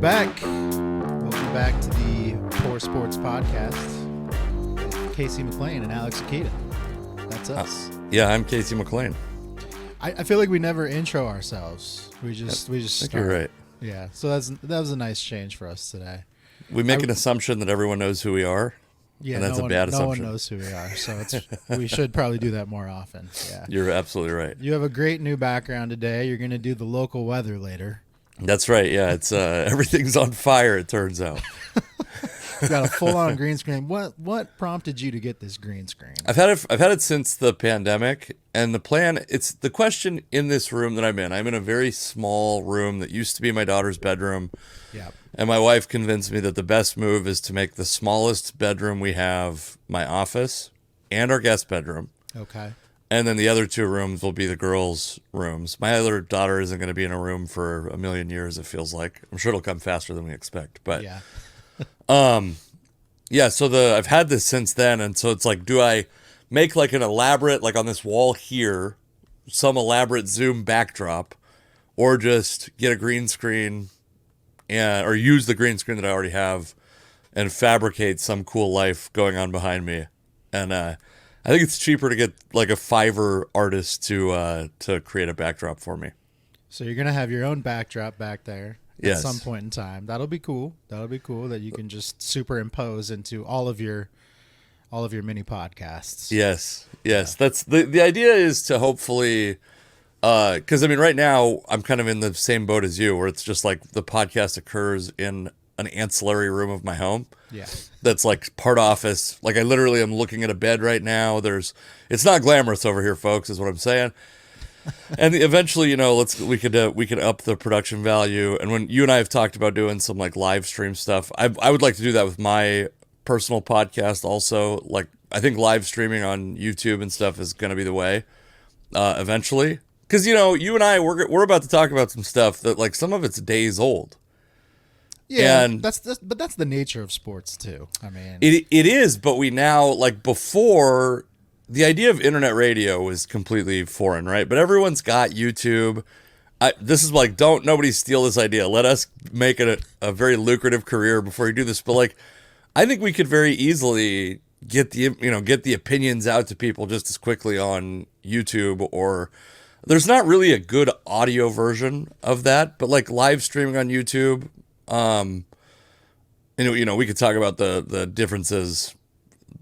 back. Welcome back to the Poor Sports Podcast. Casey McLean and Alex Akita. That's us. Yeah, I'm Casey McLean. I feel like we never intro ourselves. We just You're start. right. Yeah, so that was a nice change for us today. We make an assumption that everyone knows who we are. Yeah, and that's a bad assumption. No one knows who we are, so we should probably do that more often. Yeah, You're absolutely right. You have a great new background today. You're going to do the local weather later. That's right. Yeah, it's everything's on fire. It turns out. You got a full-on green screen. What prompted you to get this green screen? I've had it since the pandemic, and the plan. It's the question in this room that I'm in. I'm in a very small room that used to be my daughter's bedroom. Yeah. And my wife convinced me that the best move is to make the smallest bedroom we have my office and our guest bedroom. Okay. And then the other two rooms will be the girls' rooms. My other daughter isn't going to be in a room for a million years, it feels like. I'm sure it'll come faster than we expect. But yeah. Yeah, so I've had this since then, and so it's like, do I make like an elaborate, like on this wall here, some elaborate Zoom backdrop, or just get a green screen or use the green screen that I already have and fabricate some cool life going on behind me? And I think it's cheaper to get like a Fiverr artist to create a backdrop for me. So you're gonna have your own backdrop back there. Yes. At some point in time. That'll be cool. That you can just superimpose into all of your mini podcasts. Yes. That's the idea is to hopefully, because I mean, right now I'm kind of in the same boat as you, where it's just like the podcast occurs in an ancillary room of my home. Yeah. That's like part office. Like I literally am looking at a bed right now. It's not glamorous over here, folks, is what I'm saying. And eventually, we could up the production value. And when you and I have talked about doing some like live stream stuff, I would like to do that with my personal podcast also. Like I think live streaming on YouTube and stuff is going to be the way eventually. Because you and I we're about to talk about some stuff that like some of it's days old. Yeah, and that's the nature of sports too. I mean, it is, but we now like before. The idea of internet radio is completely foreign, right? But everyone's got YouTube. This is like, don't nobody steal this idea. Let us make it a very lucrative career before you do this. But like, I think we could very easily get the opinions out to people just as quickly on YouTube. Or there's not really a good audio version of that, but like live streaming on YouTube. We could talk about the differences.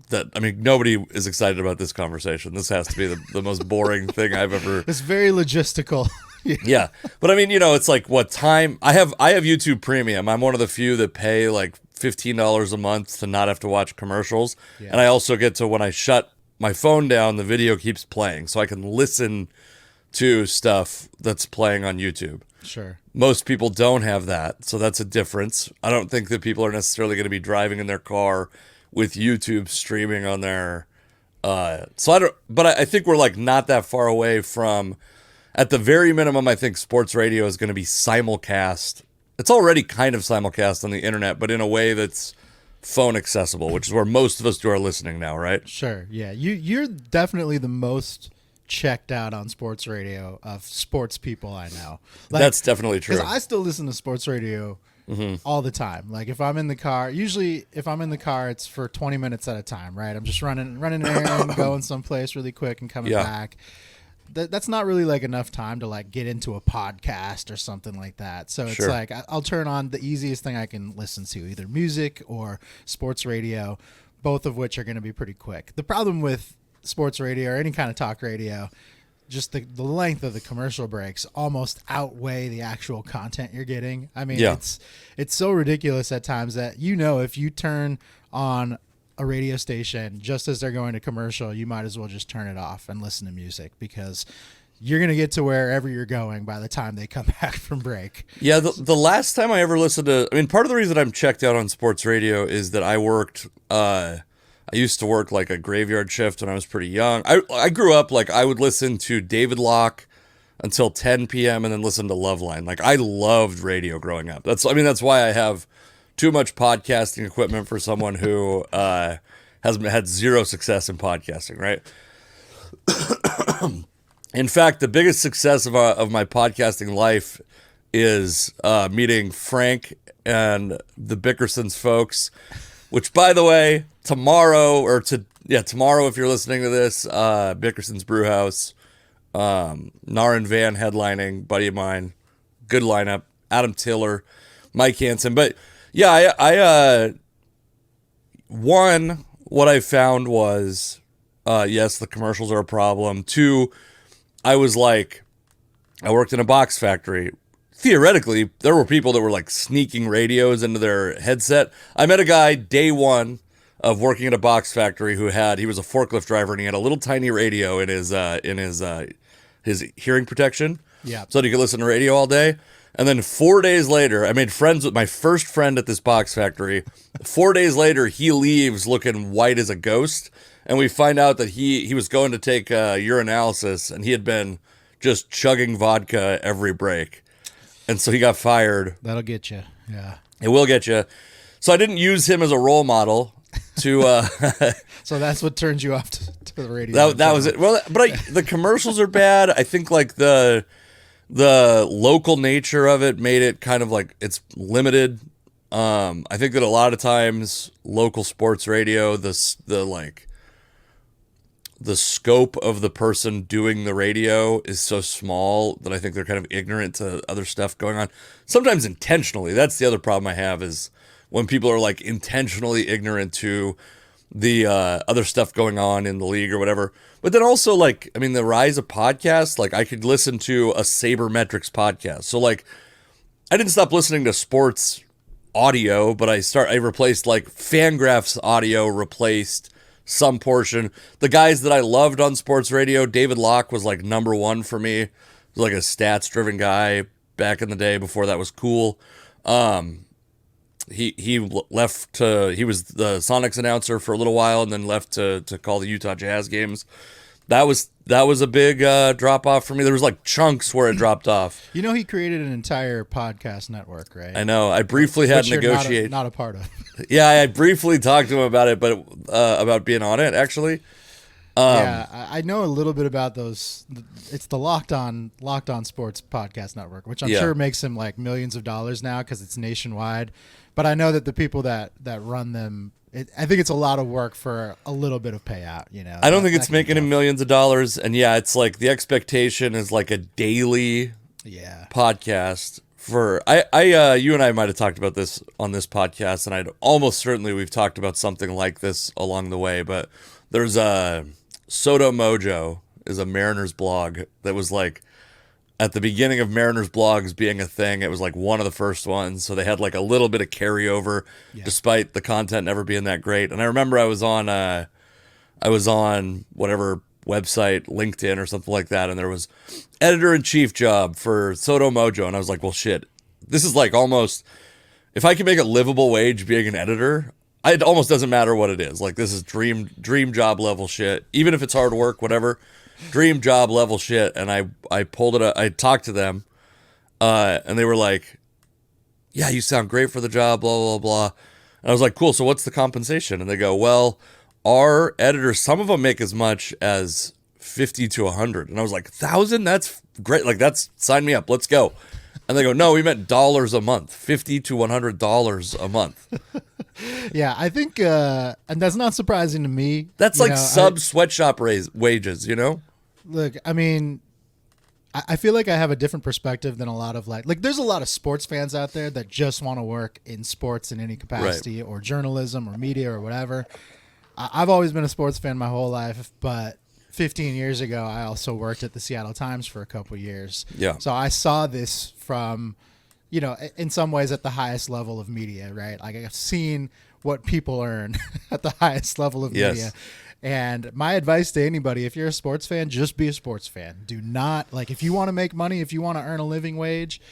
Nobody is excited about this conversation. This has to be the most boring thing I've ever. It's very logistical. Yeah. But it's like what time I have YouTube Premium. I'm one of the few that pay like $15 a month to not have to watch commercials. Yeah. And I also get to, when I shut my phone down, the video keeps playing. So I can listen to stuff that's playing on YouTube. Sure. Most people don't have that. So that's a difference. I don't think that people are necessarily going to be driving in their car with YouTube streaming on there. But I think we're like not that far away from, at the very minimum, I think sports radio is going to be simulcast. It's already kind of simulcast on the internet, but in a way that's phone accessible, which is where most of us do our listening now, right? Sure. Yeah. You're definitely the most checked out on sports radio of sports people I know. Like, that's definitely true. Because I still listen to sports radio all the time. Like if I'm in the car, it's for 20 minutes at a time, right? I'm just running an errand, going someplace really quick and coming back. That's not really like enough time to like get into a podcast or something like that. So it's like I'll turn on the easiest thing I can listen to, either music or sports radio, both of which are going to be pretty quick. The problem with sports radio or any kind of talk radio, just the length of the commercial breaks almost outweigh the actual content you're getting. I mean, it's so ridiculous at times that, if you turn on a radio station just as they're going to commercial, you might as well just turn it off and listen to music, because you're going to get to wherever you're going by the time they come back from break. Yeah, the last time I ever listened to, part of the reason I'm checked out on sports radio is that I worked, I used to work like a graveyard shift when I was pretty young. I grew up like I would listen to David Locke until 10 p.m. and then listen to Loveline. Like I loved radio growing up. That's why I have too much podcasting equipment for someone who has had zero success in podcasting, right? In fact, the biggest success of my podcasting life is meeting Frank and the Bickersons folks, which, by the way, tomorrow if you're listening to this, Bickerson's Brewhouse, Narin Van headlining, buddy of mine, good lineup, Adam Tiller, Mike Hansen. But yeah, I one, what I found was, yes, the commercials are a problem. Two, I worked in a box factory. Theoretically, there were people that were like sneaking radios into their headset. I met a guy day one of working at a box factory he was a forklift driver, and he had a little tiny radio in his hearing protection. Yeah. So that he could listen to radio all day. And then 4 days later, I made friends with my first friend at this box factory. 4 days later, he leaves looking white as a ghost. And we find out that he was going to take urinalysis, and he had been just chugging vodka every break. And so he got fired. That'll get you. Yeah. It will get you. So I didn't use him as a role model to... So that's what turns you off to the radio. That was it. Well, but the commercials are bad. I think like the local nature of it made it kind of like it's limited. I think that a lot of times local sports radio, the scope of the person doing the radio is so small that I think they're kind of ignorant to other stuff going on. Sometimes intentionally. That's the other problem I have, is when people are like intentionally ignorant to the other stuff going on in the league or whatever. But then also, like, I mean, the rise of podcasts, like I could listen to a Sabermetrics podcast. So like I didn't stop listening to sports audio, but I replaced like Fangraphs audio, replaced some portion. The guys that I loved on sports radio, David Locke was like number one for me. He was like a stats driven guy back in the day before that was cool. He left he was the Sonics announcer for a little while, and then left to call the Utah Jazz games. That was a big drop off for me. There was like chunks where it dropped off. You know, he created an entire podcast network, right? I know. I briefly had to negotiate. Not a part of. Yeah, I briefly talked to him about it, but about being on it actually. Yeah, I know a little bit about those. It's the Locked On Sports podcast network, which I'm sure makes him like millions of dollars now because it's nationwide. But I know that the people that run them, I think it's a lot of work for a little bit of payout. You know, I don't think it's making him millions of dollars, and yeah, it's like the expectation is like a daily podcast. For you and I might have talked about this on this podcast, and I'd almost certainly we've talked about something like this along the way. But there's a Soto Mojo is a Mariners blog that was like at the beginning of Mariners blogs being a thing. It was like one of the first ones, so they had like a little bit of carryover, despite the content never being that great. And I remember I was on whatever website, LinkedIn or something like that, and there was editor-in-chief job for Soto Mojo, and I was like, well, shit, this is like almost, if I can make a livable wage being an editor, it almost doesn't matter what it is. Like, this is dream job level shit, even if it's hard work, whatever, dream job level shit. And I pulled it up, I talked to them, and they were like, yeah, you sound great for the job, blah, blah, blah. And I was like, cool, so what's the compensation? And they go, well, our editors, some of them make as much as 50 to 100. And I was like, 1,000? That's great. Like, sign me up. Let's go. And they go, no, we meant dollars a month, $50 to $100 a month. Yeah, I think, and that's not surprising to me. That's like sweatshop wages, you know? Look, I mean, I feel like I have a different perspective than a lot of like there's a lot of sports fans out there that just want to work in sports in any capacity, or journalism or media or whatever. I've always been a sports fan my whole life, but 15 years ago, I also worked at the Seattle Times for a couple years. Yeah. So I saw this from, in some ways at the highest level of media, right? Like, I've seen what people earn at the highest level of media. And my advice to anybody, if you're a sports fan, just be a sports fan. Do not, if you want to make money, if you want to earn a living wage,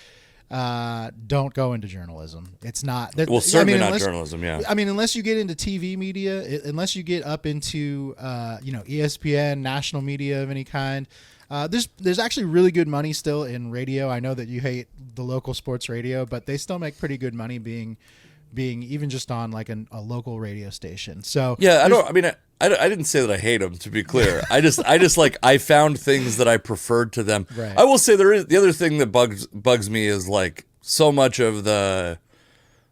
don't go into journalism. It's not. Certainly not journalism. Yeah. I mean, unless you get into TV media, unless you get up into ESPN, national media of any kind. There's actually really good money still in radio. I know that you hate the local sports radio, but they still make pretty good money being being even just on like a local radio station. So yeah, I didn't say that I hate them, to be clear. I just like, I found things that I preferred to them. Right. I will say the other thing that bugs me is like so much of our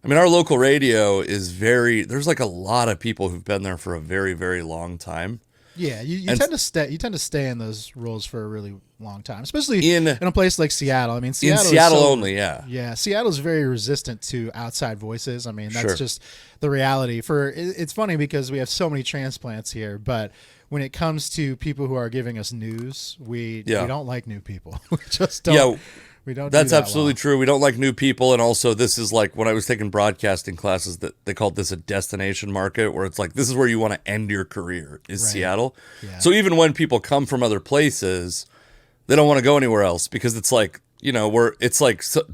local radio is there's like a lot of people who've been there for a very, very long time. Yeah, you tend to stay in those roles for a really long time, especially in a place like Seattle. I mean, Seattle only, yeah. Yeah, Seattle's very resistant to outside voices. I mean, that's just the reality. It's funny because we have so many transplants here, but when it comes to people who are giving us news, we don't like new people. We just don't. Yeah. We don't. That's do that absolutely true. We don't like new people, and also this is like when I was taking broadcasting classes, that they called this a destination market, where it's like this is where you want to end your career is Seattle. Yeah. So even when people come from other places, they don't want to go anywhere else because it's like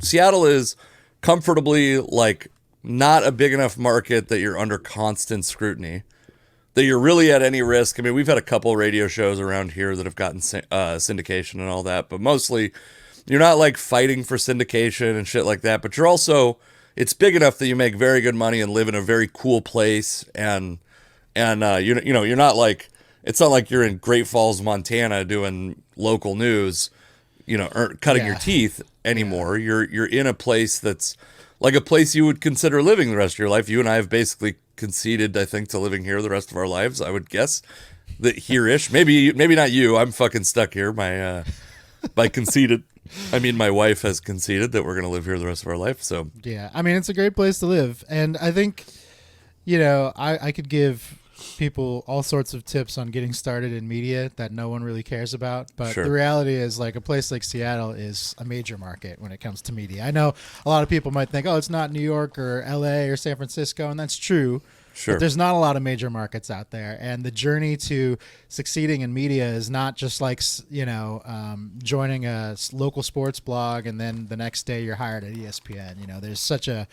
Seattle is comfortably like not a big enough market that you're under constant scrutiny, that you're really at any risk. I mean, we've had a couple radio shows around here that have gotten syndication and all that, but mostly. You're not like fighting for syndication and shit like that, but you're also, it's big enough that you make very good money and live in a very cool place. And you're not like, it's not like you're in Great Falls, Montana doing local news, cutting your teeth anymore. Yeah. You're in a place that's like a place you would consider living the rest of your life. You and I have basically conceded, I think, to living here the rest of our lives. I would guess that here-ish, maybe not you. I'm fucking stuck here. By conceded. I mean, my wife has conceded that we're going to live here the rest of our life. So yeah, I mean, it's a great place to live. And I think, I could give people all sorts of tips on getting started in media that no one really cares about. But the reality is like a place like Seattle is a major market when it comes to media. I know a lot of people might think, oh, it's not New York or LA or San Francisco. And that's true. Sure. But there's not a lot of major markets out there, and the journey to succeeding in media is not just like joining a local sports blog and then the next day you're hired at ESPN. There's such a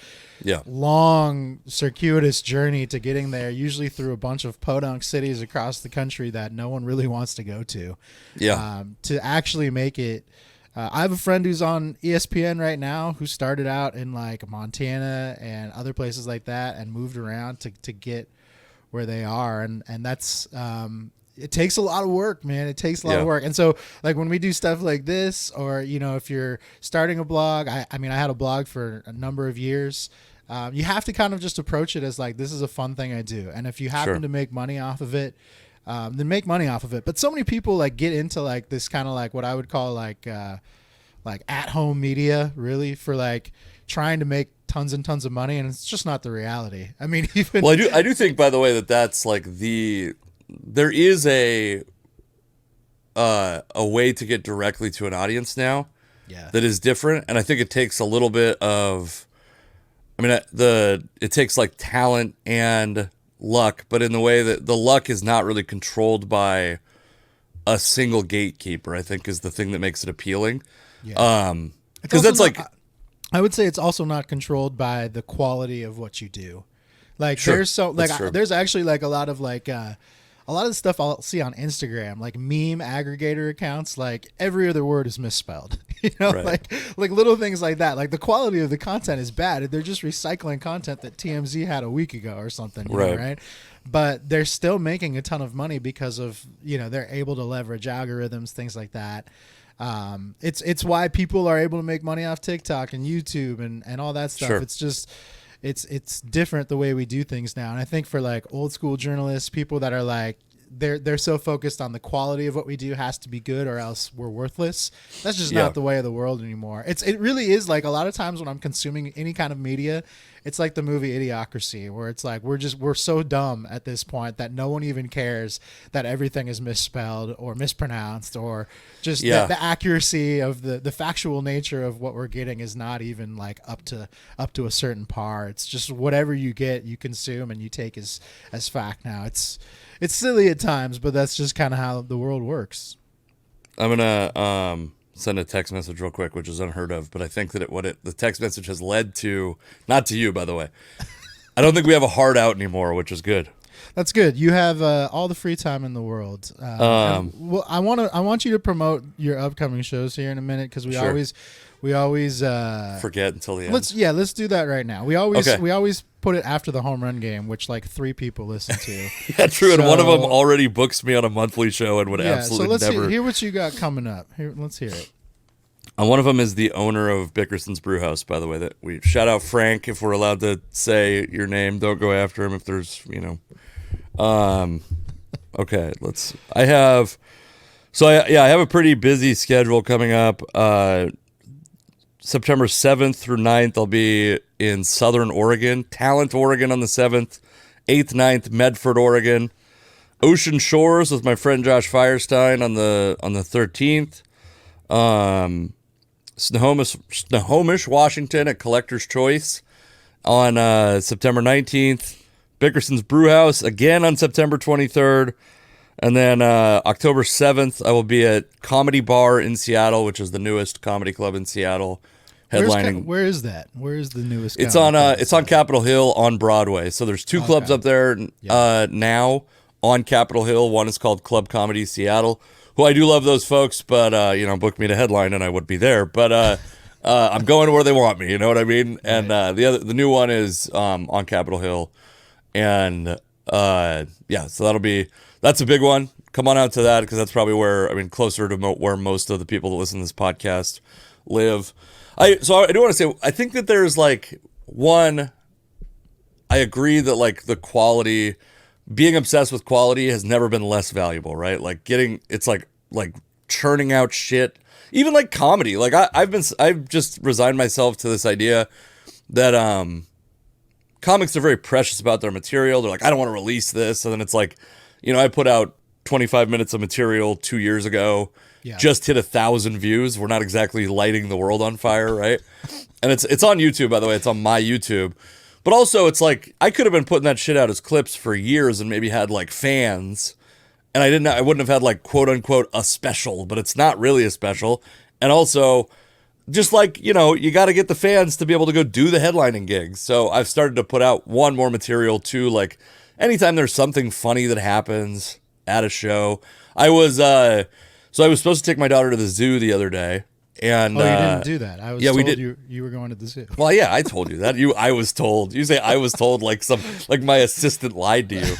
long, circuitous journey to getting there, usually through a bunch of podunk cities across the country that no one really wants to go to. Yeah, to actually make it. I have a friend who's on ESPN right now who started out in like Montana and other places like that and moved around to get where they are. And that's, it takes a lot of work, man. It takes a lot of work. And so like when we do stuff like this, or, if you're starting a blog, I had a blog for a number of years. You have to kind of just approach it as like, this is a fun thing I do. And if you happen to make money off of it, then make money off of it. But so many people like get into like this kind of like what I would call like at-home media, really, for like trying to make tons and tons of money, and it's just not the reality. I mean, I do think, by the way, that's like there is a way to get directly to an audience now, that is different, and I think it takes a little bit of, it takes like talent and luck, but in the way that the luck is not really controlled by a single gatekeeper, I think is the thing that makes it appealing. Yeah. Because that's like, I would say it's also not controlled by the quality of what you do. Like there's there's actually like a lot of the stuff I'll see on Instagram, like meme aggregator accounts, like every other word is misspelled, like little things like that. Like the quality of the content is bad. They're just recycling content that TMZ had a week ago or something, right? But they're still making a ton of money because of, they're able to leverage algorithms, things like that. It's why people are able to make money off TikTok and YouTube and all that stuff. It's just, it's different the way we do things now. And I think for like old school journalists, people that are like, they're so focused on the quality of what we do has to be good or else we're worthless. That's just not the way of the world anymore. It really is like a lot of times when I'm consuming any kind of media, it's like the movie Idiocracy, where it's like we're so dumb at this point that no one even cares that everything is misspelled or mispronounced, or just the accuracy of the factual nature of what we're getting is not even like up to a certain par. It's just whatever you get, you consume and you take as fact now. It's silly at times, but that's just kind of how the world works. I'm gonna send a text message real quick, which is unheard of, but I think that the text message has led to, not to you, by the way. I don't think we have a hard out anymore, which is good. That's good. You have all the free time in the world. Well, I want you to promote your upcoming shows here in a minute because we always forget until the end. Let's do that right now. We always put it after the home run game, which like 3 people listen to. Yeah, true. And one of them already books me on a monthly show and would absolutely so never. Hear what you got coming up. Let's hear it. One of them is the owner of Bickerson's Brewhouse, by the way. That we shout out Frank if we're allowed to say your name. Don't go after him if there's Okay, I have a pretty busy schedule coming up. September 7th through 9th, I'll be in Southern Oregon, Talent, Oregon on the 7th, 8th, 9th, Medford, Oregon, Ocean Shores with my friend Josh Firestein on the 13th. Snohomish, Washington at Collector's Choice on September 19th. Bickerson's Brewhouse again on September 23rd. And then October 7th, I will be at Comedy Bar in Seattle, which is the newest comedy club in Seattle. Headlining. Where is that? Where is the newest? It's on Capitol Hill on Broadway. So there's 2 clubs up there now on Capitol Hill. One is called Club Comedy Seattle, who I do love those folks, but book me to headline and I would be there. But I'm going where they want me. You know what I mean? And the new one is on Capitol Hill, and so that's a big one. Come on out to that because that's probably closer to where most of the people that listen to this podcast live. I do want to say I think that there's I agree that the quality. Being obsessed with quality has never been less valuable, right? It's churning out shit, even comedy. I've just resigned myself to this idea that comics are very precious about their material. They're I don't want to release this, and then it's I put out 25 minutes of material 2 years ago, just hit 1,000 views. We're not exactly lighting the world on fire, right? And it's on YouTube, by the way. It's on my YouTube. But also, it's I could have been putting that shit out as clips for years and maybe had fans, and I wouldn't have had quote unquote a special, but it's not really a special. And also, just you got to get the fans to be able to go do the headlining gigs. So I've started to put out more material too. Anytime there's something funny that happens at a show, I was supposed to take my daughter to the zoo the other day. And you didn't do that. I was told we did. You were going to the zoo. Well, yeah, I told you that. I was told. You say I was told my assistant lied to you.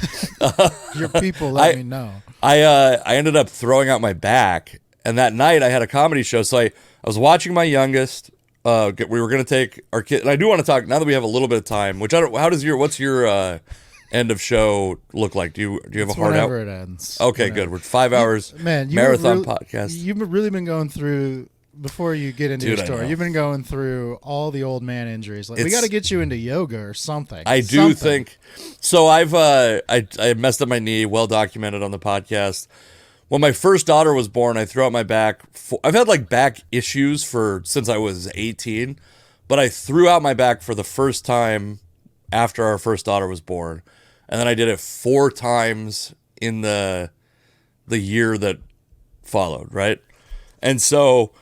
Your people let me know. I ended up throwing out my back, and that night I had a comedy show. So I was watching my youngest. We were going to take our kid, and I do want to talk now that we have a little bit of time. Which what's your end of show look like? Do you have a hard out? Whenever it ends. Okay, good. We're 5 hours. Marathon podcast. You've really been going through. Before you get into your story, you've been going through all the old man injuries. We got to get you into yoga or something. I do think so. I messed up my knee, well documented on the podcast. When my first daughter was born, I threw out my back. I've had back issues since I was 18, but I threw out my back for the first time after our first daughter was born, and then I did it 4 times in the year that followed. Right, and so.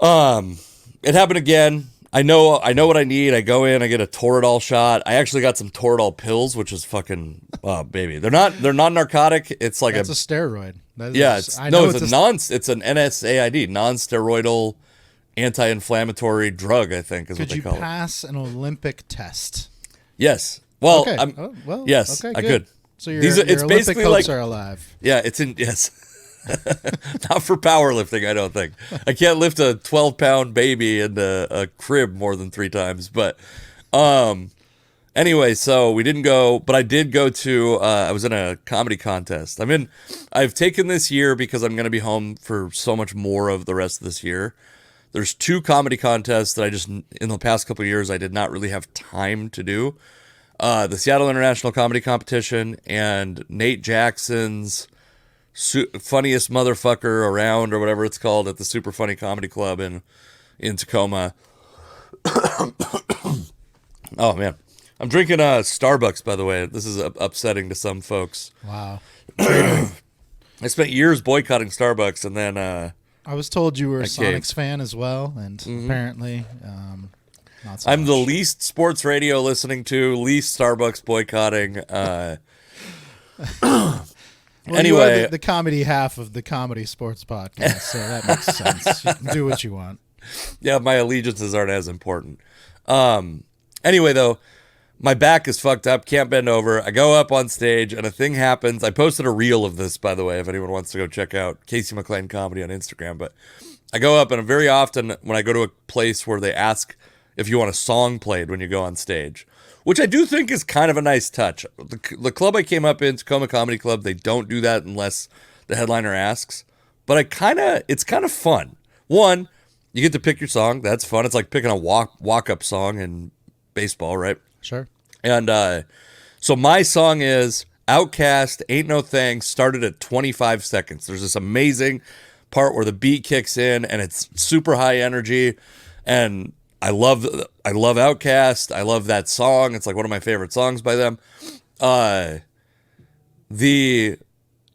It happened again. I know what I need. I go in, I get a Toradol shot. I actually got some Toradol pills, which is fucking, baby. They're non-narcotic. It's That's a steroid. It's an NSAID, non-steroidal anti-inflammatory drug, I think is what they call it. Could you pass an Olympic test? Yes. Well, okay. Yes, okay, I could. So your Olympic hopes are alive. Yeah, yes. Not for powerlifting, I don't think. I can't lift a 12-pound baby in a crib more than 3 times. But anyway, so we didn't go, but I did go to. I was in a comedy contest. I've taken this year because I'm going to be home for so much more of the rest of this year. There's 2 comedy contests that in the past couple of years I did not really have time to do. The Seattle International Comedy Competition and Nate Jackson's funniest motherfucker around or whatever it's called at the Super Funny Comedy Club in Tacoma. Oh man, I'm drinking Starbucks, by the way. This is upsetting to some folks. Wow. I spent years boycotting Starbucks, and then I was told you were a Sonics fan as well, and apparently not so I'm much. the least sports radio listening to, least Starbucks boycotting. Well, anyway, you are the comedy half of the comedy sports podcast, so that makes sense. You can do what you want. yeah, my allegiances aren't as important. Anyway, though, my back is fucked up, can't bend over. I go up on stage, and a thing happens. I posted a reel of this, by the way, if anyone wants to go check out Casey McLean Comedy on Instagram. But I go up, and very often when I go to a place where they ask if you want a song played when you go on stage, which I do think is kind of a nice touch. The club I came up in, Tacoma Comedy Club, they don't do that unless the headliner asks. But it's kind of fun. One, you get to pick your song. That's fun. It's like picking a walk-up song in baseball, right? Sure. And so my song is Outkast, Ain't No Thing, started at 25 seconds. There's this amazing part where the beat kicks in and it's super high energy. And I love Outkast. I love that song. It's like one of my favorite songs by them.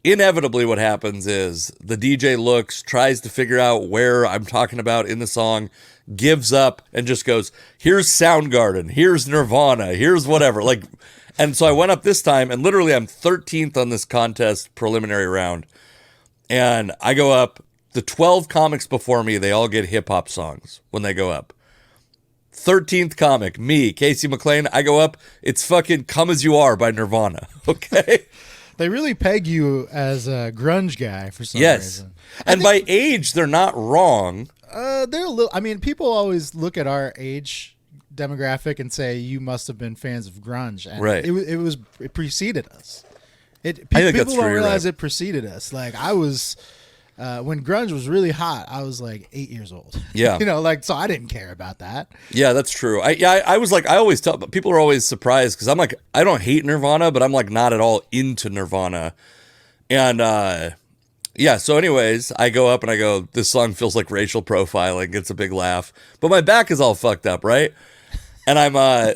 Inevitably what happens is the DJ looks, tries to figure out where I'm talking about in the song, gives up and just goes, here's Soundgarden, here's Nirvana, here's whatever. And so I went up this time and literally I'm 13th on this contest preliminary round. And I go up, the 12 comics before me, they all get hip hop songs when they go up. 13th comic, me, Casey McLean, I go up, it's fucking Come As You Are by Nirvana. Okay. They really peg you as a grunge guy for some Yes. reason. And by age, they're not wrong. They're a little. I mean, people always look at our age demographic and say you must have been fans of grunge. And Right. It preceded us. I think that's People true, don't you're realize right. it preceded us. Like I was. When grunge was really hot, I was like 8 years old. Yeah. So I didn't care about that. Yeah, that's true. I was like, I always tell, but people are always surprised because I'm like, I don't hate Nirvana, but I'm like not at all into Nirvana. And yeah, so anyways, I go up and I go, this song feels like racial profiling. It's a big laugh. But my back is all fucked up, right? And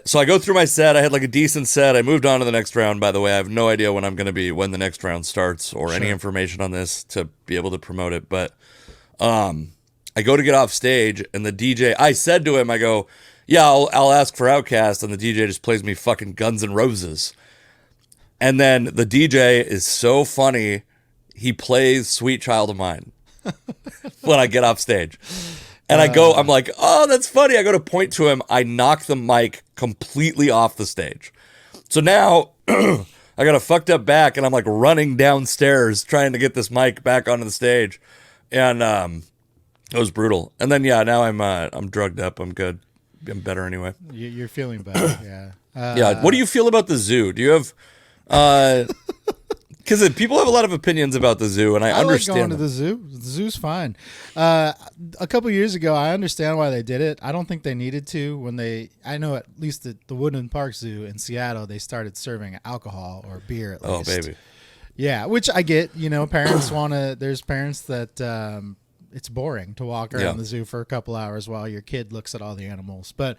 so I go through my set. I had like a decent set. I moved on to the next round, by the way. I have no idea when the next round starts or any information on this to be able to promote it. But I go to get off stage and the DJ, I said to him, I go, yeah, I'll ask for Outkast. And the DJ just plays me fucking Guns N' Roses. And then the DJ is so funny. He plays Sweet Child of Mine when I get off sage. And I'm like, oh, that's funny. I go to point to him. I knock the mic completely off the stage. So now I got a fucked up back and I'm like running downstairs trying to get this mic back onto the stage. And it was brutal. And then, yeah, now I'm drugged up. I'm good. I'm better anyway. You're feeling better. Yeah. Yeah. What do you feel about the zoo? Do you have... Because people have a lot of opinions about the zoo, and I understand. Like going to the zoo. The zoo's fine. A couple years ago, I understand why they did it. I don't think they needed to. I know at least at the Woodland Park Zoo in Seattle, they started serving alcohol or beer at least. Oh, baby. Yeah, which I get. Parents want to. There's parents that it's boring to walk around the zoo for a couple hours while your kid looks at all the animals. But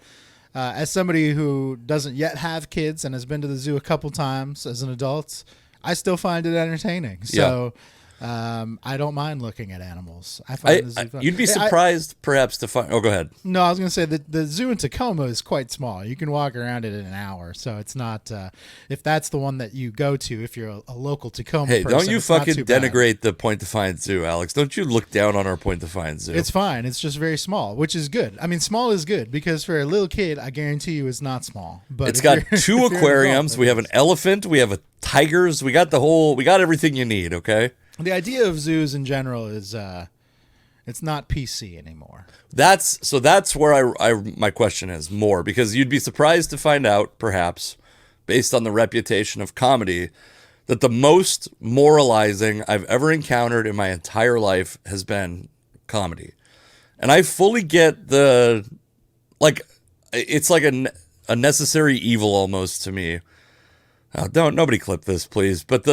as somebody who doesn't yet have kids and has been to the zoo a couple times as an adult, I still find it entertaining. So I don't mind looking at animals. I find the zoo fun. You'd be surprised perhaps to find... Oh, go ahead. No, I was going to say that the zoo in Tacoma is quite small. You can walk around it in an hour. So it's not... if that's the one that you go to, if you're a local Tacoma person, don't you it's not fucking too bad. denigrate the Point Defiance Zoo, Alex. Don't you look down on our Point Defiance Zoo. It's fine. It's just very small, which is good. I mean, small is good because for a little kid, I guarantee you it's not small. But it's got two aquariums. We have an elephant. We have tigers. We got everything you need, okay? The idea of zoos in general is it's not PC anymore. That's where my question is more, because you'd be surprised to find out, perhaps, based on the reputation of comedy, that the most moralizing I've ever encountered in my entire life has been comedy. And I fully get it's like a necessary evil almost to me. Nobody clip this, please. But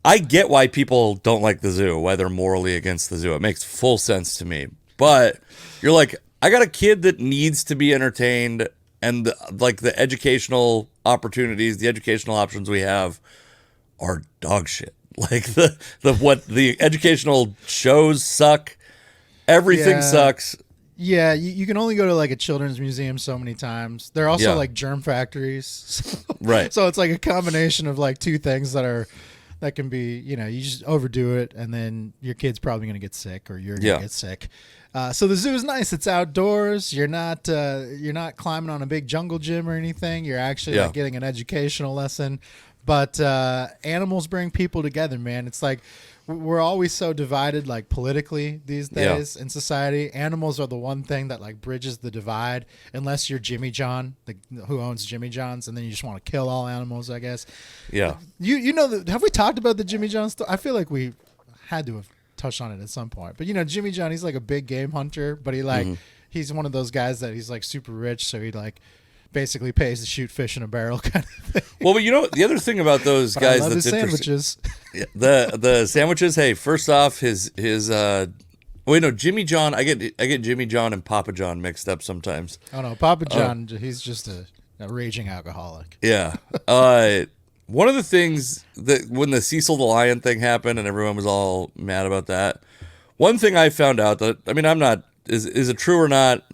I get why people don't like the zoo, why they're morally against the zoo. It makes full sense to me. But you're like, I got a kid that needs to be entertained, and the educational opportunities, the educational options we have are dog shit. Like the educational shows suck. Everything sucks. Yeah, you can only go to like a children's museum so many times. They're also like germ factories. Right. So it's like a combination of like two things that can be, you just overdo it and then your kid's probably going to get sick or you're going to get sick. So the zoo is nice. It's outdoors. You're not climbing on a big jungle gym or anything. You're actually like getting an educational lesson. But animals bring people together, man. It's like we're always so divided, like politically these days in society. Animals are the one thing that like bridges the divide, unless you're Jimmy John, who owns Jimmy John's, and then you just want to kill all animals, I guess. Yeah. Have we talked about the Jimmy John story? I feel like we had to have touched on it at some point. But Jimmy John, he's like a big game hunter, but he's one of those guys that he's like super rich, so he like basically pays to shoot fish in a barrel kind of thing. Well, but the other thing about those guys I love that's his interesting. sandwiches. The sandwiches. Hey, first off, Jimmy John. I get Jimmy John and Papa John mixed up sometimes. Oh no, Papa John, he's just a raging alcoholic. Yeah. One of the things that when the Cecil the Lion thing happened and everyone was all mad about that, one thing I found out that I'm not is it true or not?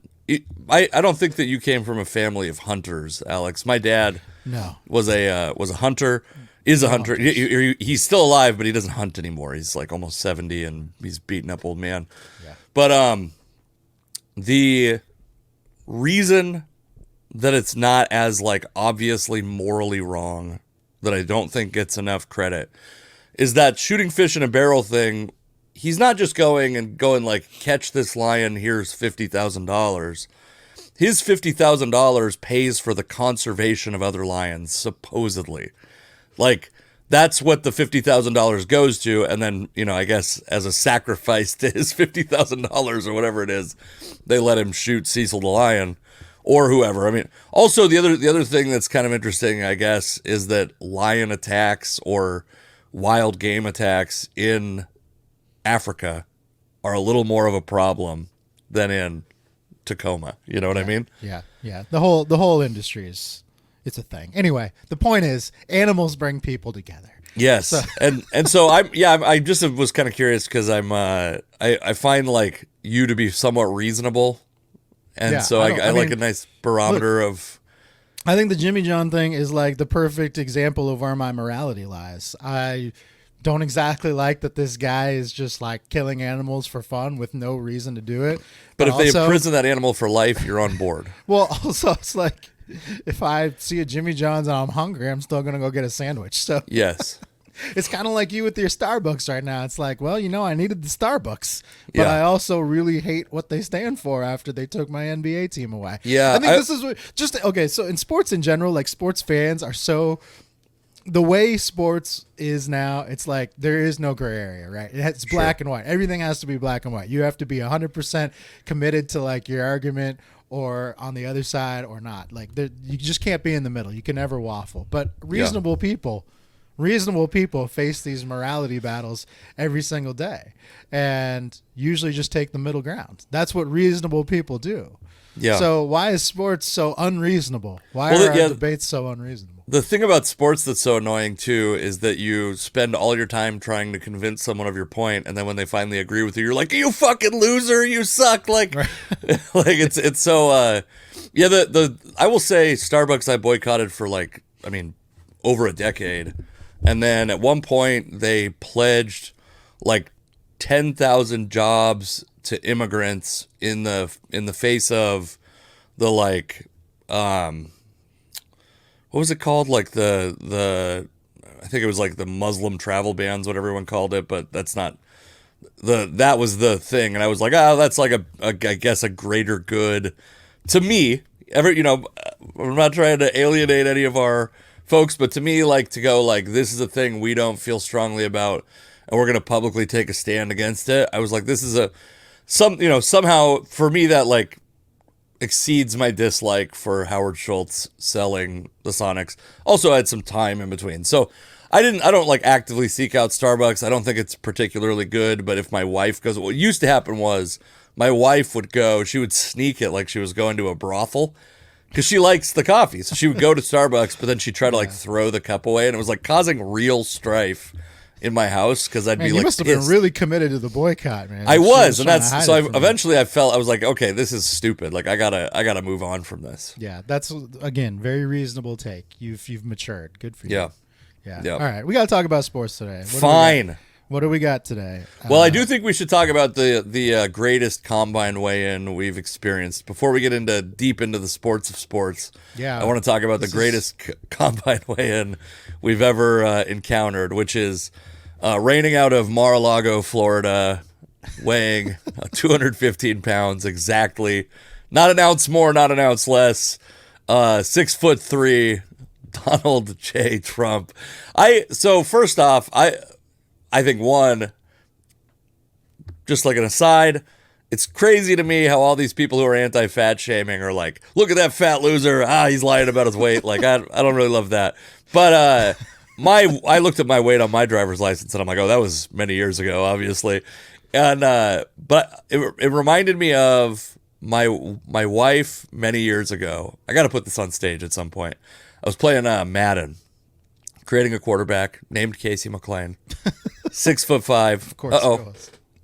I don't think that you came from a family of hunters, Alex. My dad was a hunter, is a hunter. He's still alive, but he doesn't hunt anymore. He's like almost 70 and he's beaten up old man. Yeah. But the reason that it's not as like obviously morally wrong, that I don't think gets enough credit, is that shooting fish in a barrel thing. He's not just going like, catch this lion, here's $50,000. His $50,000 pays for the conservation of other lions, supposedly. Like, that's what the $50,000 goes to, and then, I guess as a sacrifice to his $50,000 or whatever it is, they let him shoot Cecil the Lion or whoever. Also the other thing that's kind of interesting, I guess, is that lion attacks or wild game attacks in Africa are a little more of a problem than in Tacoma. You know what I mean? Yeah. The whole industry it's a thing. Anyway, the point is animals bring people together. Yes. So. and so I just was kind of curious because I find like you to be somewhat reasonable. And so I like a nice barometer of. I think the Jimmy John thing is like the perfect example of where my morality lies. I don't exactly like that this guy is just like killing animals for fun with no reason to do it. But if they imprison that animal for life, you're on board. Well, also it's like if I see a Jimmy John's and I'm hungry, I'm still going to go get a sandwich. So yes. It's kind of like you with your Starbucks right now. It's like, well, I needed the Starbucks, but I also really hate what they stand for after they took my NBA team away. Yeah. I think this is okay. So in sports in general, like sports fans are so, the way sports is now, it's like there is no gray area, right? It's black and white. Everything has to be black and white. You have to be 100% committed to like your argument or on the other side or not. Like you just can't be in the middle. You can never waffle. But reasonable people face these morality battles every single day and usually just take the middle ground. That's what reasonable people do. Yeah. So why is sports so unreasonable? Why are our debates so unreasonable? The thing about sports that's so annoying too is that you spend all your time trying to convince someone of your point, and then when they finally agree with you, you're like, "You fucking loser! You suck!" Like, right. Like it's so. I will say Starbucks I boycotted for over a decade, and then at one point they pledged like 10,000 jobs to immigrants in the face of the what was it called? Like the I think it was like the Muslim travel bans, what everyone called it, but that's not that was the thing. And I was like, that's like I guess a greater good to me. I'm not trying to alienate any of our folks, but to me, like to go like, this is a thing we don't feel strongly about and we're going to publicly take a stand against it. I was like, this is somehow for me that like exceeds my dislike for Howard Schultz selling the Sonics. Also, I had some time in between. So I don't like actively seek out Starbucks. I don't think it's particularly good, but if my wife goes, what used to happen was my wife would go, she would sneak it like she was going to a brothel because she likes the coffee. So she would go to Starbucks, but then she'd try to like throw the cup away, and it was like causing real strife in my house because I'd be you like, must have been really committed to the boycott, man. I was, and eventually I felt I was like, okay, this is stupid. Like I gotta move on from this. Yeah, that's again very reasonable take. You've matured. Good for you. Yeah. Yeah. All right, we got to talk about sports today. Fine. What do we got today? Well, I do think we should talk about the greatest combine weigh-in we've experienced before we get deep into the sports of sports. Yeah, I want to talk about the greatest combine weigh-in we've ever encountered, which is raining out of Mar-a-Lago, Florida, weighing 215 pounds exactly, not an ounce more, not an ounce less. 6'3", Donald J. Trump. So first off, I think one, just like an aside, it's crazy to me how all these people who are anti-fat shaming are like, look at that fat loser. He's lying about his weight. Like, I don't really love that. But I looked at my weight on my driver's license and I'm like, oh, that was many years ago, obviously. And but it reminded me of my wife many years ago. I got to put this on stage at some point. I was playing Madden, creating a quarterback named Casey McLean. 6'5". Of course. Uh-oh.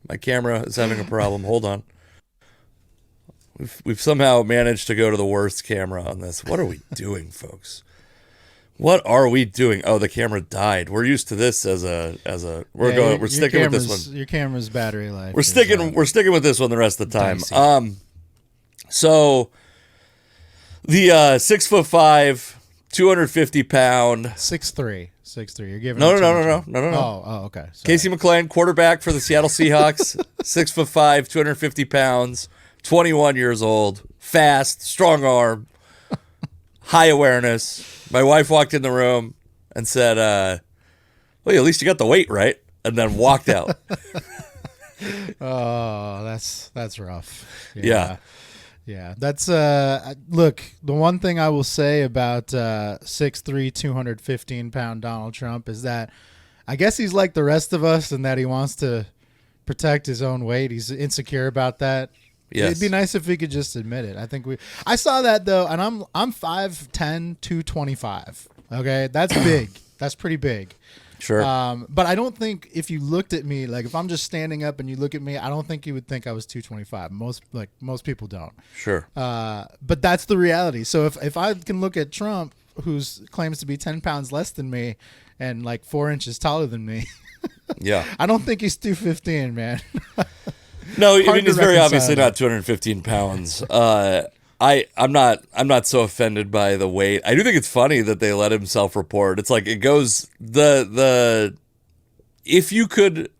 My camera is having a problem. Hold on. We've somehow managed to go to the worst camera on this. What are we doing, folks? What are we doing? Oh, the camera died. We're used to this as a we're sticking with this one. Your camera's battery life. We're sticking with this one the rest of the time. Dicey. So the 6'5", 250 pound 6'3". You're giving no. Oh, okay. Sorry. Casey McLean, quarterback for the Seattle Seahawks, 6'5", 250 pounds, 21 years old, fast, strong arm, high awareness. My wife walked in the room and said, well, at least you got the weight right, and then walked out. Oh, that's rough. Yeah. Yeah, that's look, the one thing I will say about 6'3", 215-pound Donald Trump is that I guess he's like the rest of us in that he wants to protect his own weight. He's insecure about that. Yes. It'd be nice if we could just admit it. I saw that though, and I'm 5'10", 225. Okay, that's big. That's pretty big. Sure. But I don't think if you looked at me, like if I'm just standing up and you look at me, I don't think you would think I was 225. Most people don't. Sure. But that's the reality. So if I can look at Trump, who claims to be 10 pounds less than me and like 4 inches taller than me, yeah, I don't think he's 215, man. No, I mean he's very obviously not 215 pounds. I'm not so offended by the weight. I do think it's funny that they let him self-report. It's like it goes if you could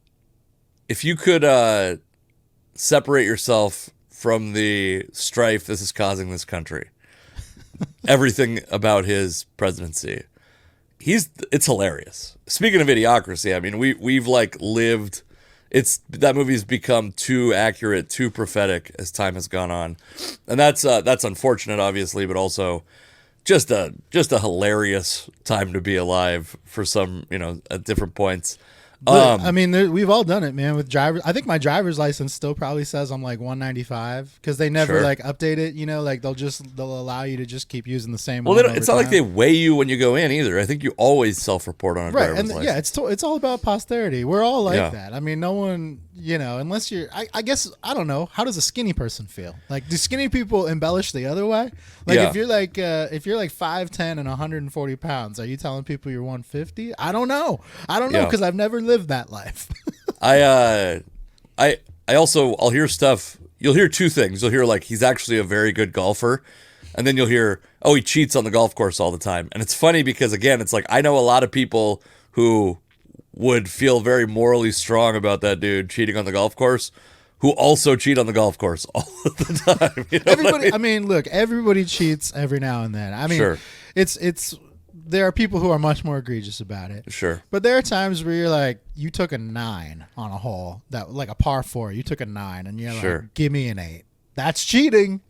separate yourself from the strife this is causing this country, everything about his presidency, it's hilarious. Speaking of idiocracy, I mean we've like lived. That movie's become too accurate, too prophetic as time has gone on, and that's unfortunate, obviously, but also just a hilarious time to be alive for some, at different points. But, I mean, we've all done it, man. With drivers, I think my driver's license still probably says I'm like 195 because they never like update it. Like they'll allow you to just keep using the same. Well, it's not like they weigh you when you go in either. I think you always self-report on a driver's license. Yeah, it's all about posterity. We're all like that. I mean, no one, unless you're. I guess I don't know. How does a skinny person feel? Like, do skinny people embellish the other way? Like, if you're like 5'10" and 140 pounds, are you telling people you're 150? I don't know because I've never lived that life. I also, I'll hear stuff. You'll hear two things. You'll hear like he's actually a very good golfer, and then you'll hear, oh, he cheats on the golf course all the time. And it's funny because again, it's like I know a lot of people who would feel very morally strong about that dude cheating on the golf course, who also cheat on the golf course all the time. Everybody, I mean, look, everybody cheats every now and then. I mean, it's. There are people who are much more egregious about it. Sure. But there are times where you're like, you took a 9 on a hole, that like a par 4, you took a 9, and you're like, give me an 8. That's cheating.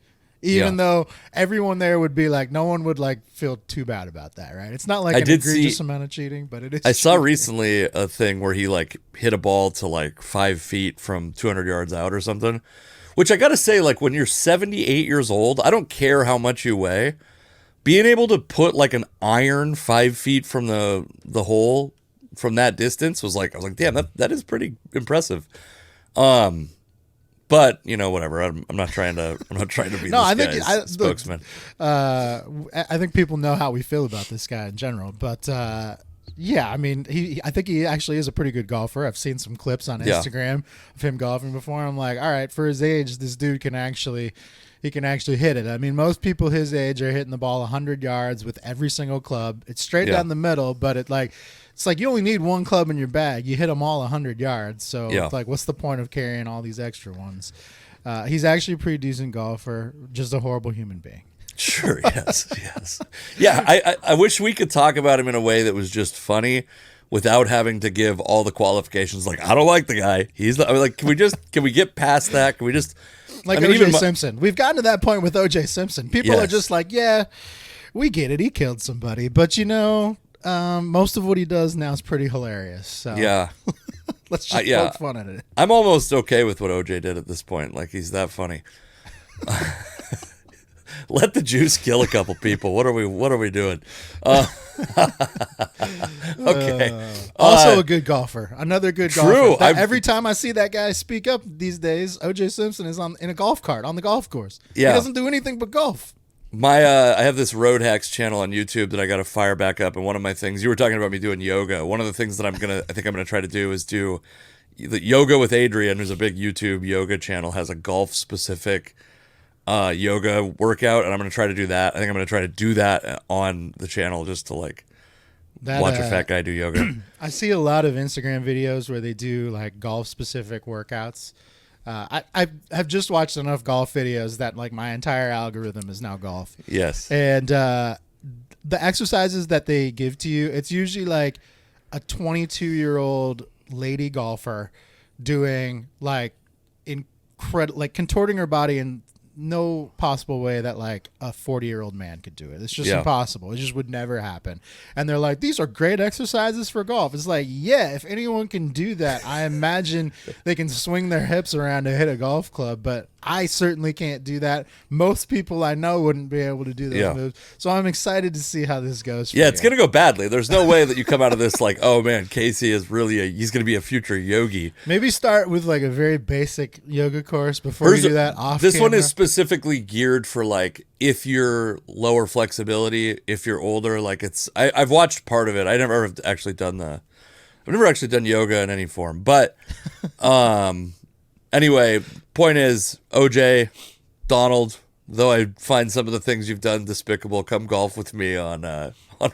Even though everyone there would be like, no one would like feel too bad about that, right? It's not like an egregious amount of cheating, but it is. I saw recently a thing where he like hit a ball to like 5 feet from 200 yards out or something, which I got to say, like when you're 78 years old, I don't care how much you weigh. Being able to put like an iron 5 feet from the hole from that distance I was like, damn, that is pretty impressive. But whatever. I'm not trying to be No, this guy's spokesman. I think people know how we feel about this guy in general, but yeah, I mean, I think he actually is a pretty good golfer. I've seen some clips on Instagram of him golfing before. I'm like, all right, for his age, this dude can actually hit it. I mean, most people his age are hitting the ball 100 yards with every single club. It's straight down the middle, but it's like you only need one club in your bag. You hit them all 100 yards. So it's like, what's the point of carrying all these extra ones? He's actually a pretty decent golfer, just a horrible human being. Sure, yes. Yeah, I wish we could talk about him in a way that was just funny without having to give all the qualifications. Like, I don't like the guy. Can we get past that? Can we just... Like O.J. Simpson. We've gotten to that point with O.J. Simpson. People are just like, yeah, we get it. He killed somebody. But, most of what he does now is pretty hilarious. So yeah. Let's just poke fun at it. I'm almost okay with what O.J. did at this point. Like, he's that funny. Let the juice kill a couple people. What are we doing? Okay. Also a good golfer. Another good golfer. Every time I see that guy speak up these days, O.J. Simpson is in a golf cart on the golf course. Yeah. He doesn't do anything but golf. I have this Road Hacks channel on YouTube that I got to fire back up, and one of my things, you were talking about me doing yoga. One of the things that I think I'm gonna try to do is do the yoga with Adrian, who's a big YouTube yoga channel, has a golf specific yoga workout, and I'm going to try to do that. I think I'm going to try to do that on the channel just to watch a fat guy do yoga. I see a lot of Instagram videos where they do like golf specific workouts. I have just watched enough golf videos that like my entire algorithm is now golf. Yes. And the exercises that they give to you, it's usually like a 22-year-old lady golfer doing like contorting her body in no possible way that like a 40-year-old man could do it. It's just impossible. It just would never happen. And they're like, these are great exercises for golf. It's like, yeah, if anyone can do that, I imagine they can swing their hips around to hit a golf club, but I certainly can't do that. Most people I know wouldn't be able to do those moves. So I'm excited to see how this goes for it's going to go badly. There's no way that you come out of this like, oh man, Casey is really he's going to be a future yogi. Maybe start with like a very basic yoga course before you do that off This camera. One is specifically geared for like if you're lower flexibility, if you're older. Like I've watched part of it. I've never actually done yoga in any form. But anyway, point is, OJ, Donald, though I find some of the things you've done despicable, come golf with me on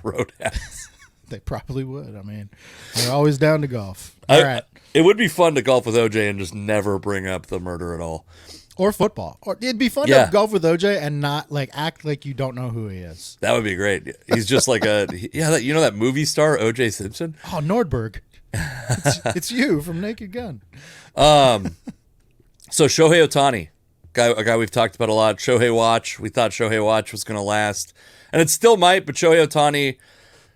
Road Hacks. They probably would. I mean, they're always down to golf. All right. It would be fun to golf with OJ and just never bring up the murder at all. Or football. Or it'd be fun to golf with OJ and not like act like you don't know who he is. That would be great. He's just like that movie star OJ Simpson. Oh, Nordberg. It's you from Naked Gun. So Shohei Ohtani, a guy we've talked about a lot. Shohei Watch. We thought Shohei Watch was going to last, and it still might. But Shohei Ohtani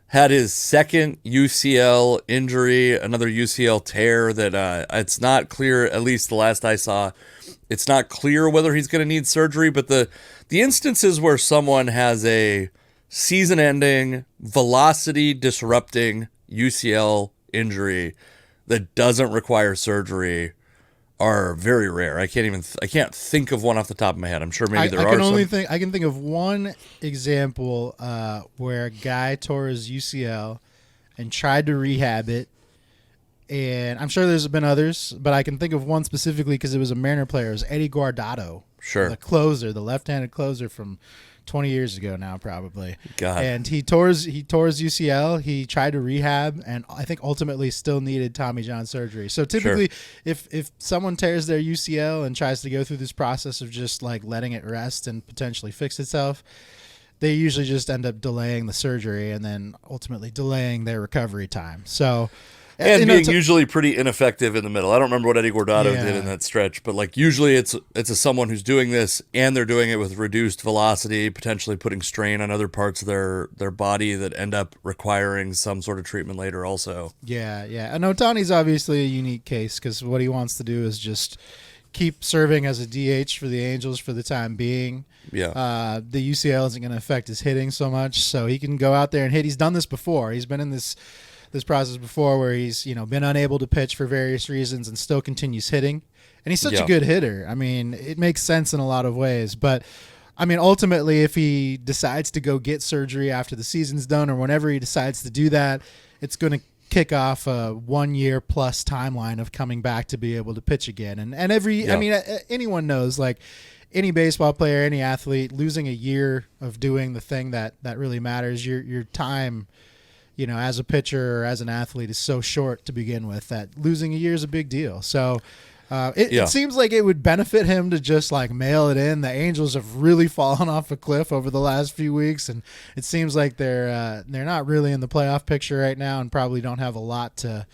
had his second UCL injury, another UCL tear that it's not clear. At least the last I saw, it's not clear whether he's going to need surgery. But the instances where someone has a season-ending, velocity-disrupting UCL injury that doesn't require surgery are very rare. I can't think of one off the top of my head. I'm sure maybe there are some. I can think of one example where a guy tore his UCL and tried to rehab it, and I'm sure there's been others, but I can think of one specifically because it was a Mariner player. It was Eddie Guardado, sure, the left-handed closer from 20 years ago now, probably. God. And he tore his UCL. He tried to rehab, and I think ultimately still needed Tommy John surgery. So typically, if someone tears their UCL and tries to go through this process of just like letting it rest and potentially fix itself, they usually just end up delaying the surgery and then ultimately delaying their recovery time. So. And being usually pretty ineffective in the middle. I don't remember what Eddie Guardado did in that stretch, but like usually it's someone who's doing this and they're doing it with reduced velocity, potentially putting strain on other parts of their body that end up requiring some sort of treatment later also. Yeah. And Ohtani's obviously a unique case because what he wants to do is just keep serving as a DH for the Angels for the time being. Yeah. The UCL isn't going to affect his hitting so much, so he can go out there and hit. He's done this before. He's been in this this process before where he's, been unable to pitch for various reasons and still continues hitting. And he's such a good hitter. I mean, it makes sense in a lot of ways. But, I mean, ultimately, if he decides to go get surgery after the season's done or whenever he decides to do that, it's going to kick off a 1 year plus timeline of coming back to be able to pitch again. And I mean, anyone knows, like, any baseball player, any athlete, losing a year of doing the thing that really matters, your time, as a pitcher or as an athlete is so short to begin with that losing a year is a big deal. So it seems like it would benefit him to just like mail it in. The Angels have really fallen off a cliff over the last few weeks, and it seems like they're not really in the playoff picture right now and probably don't have a lot to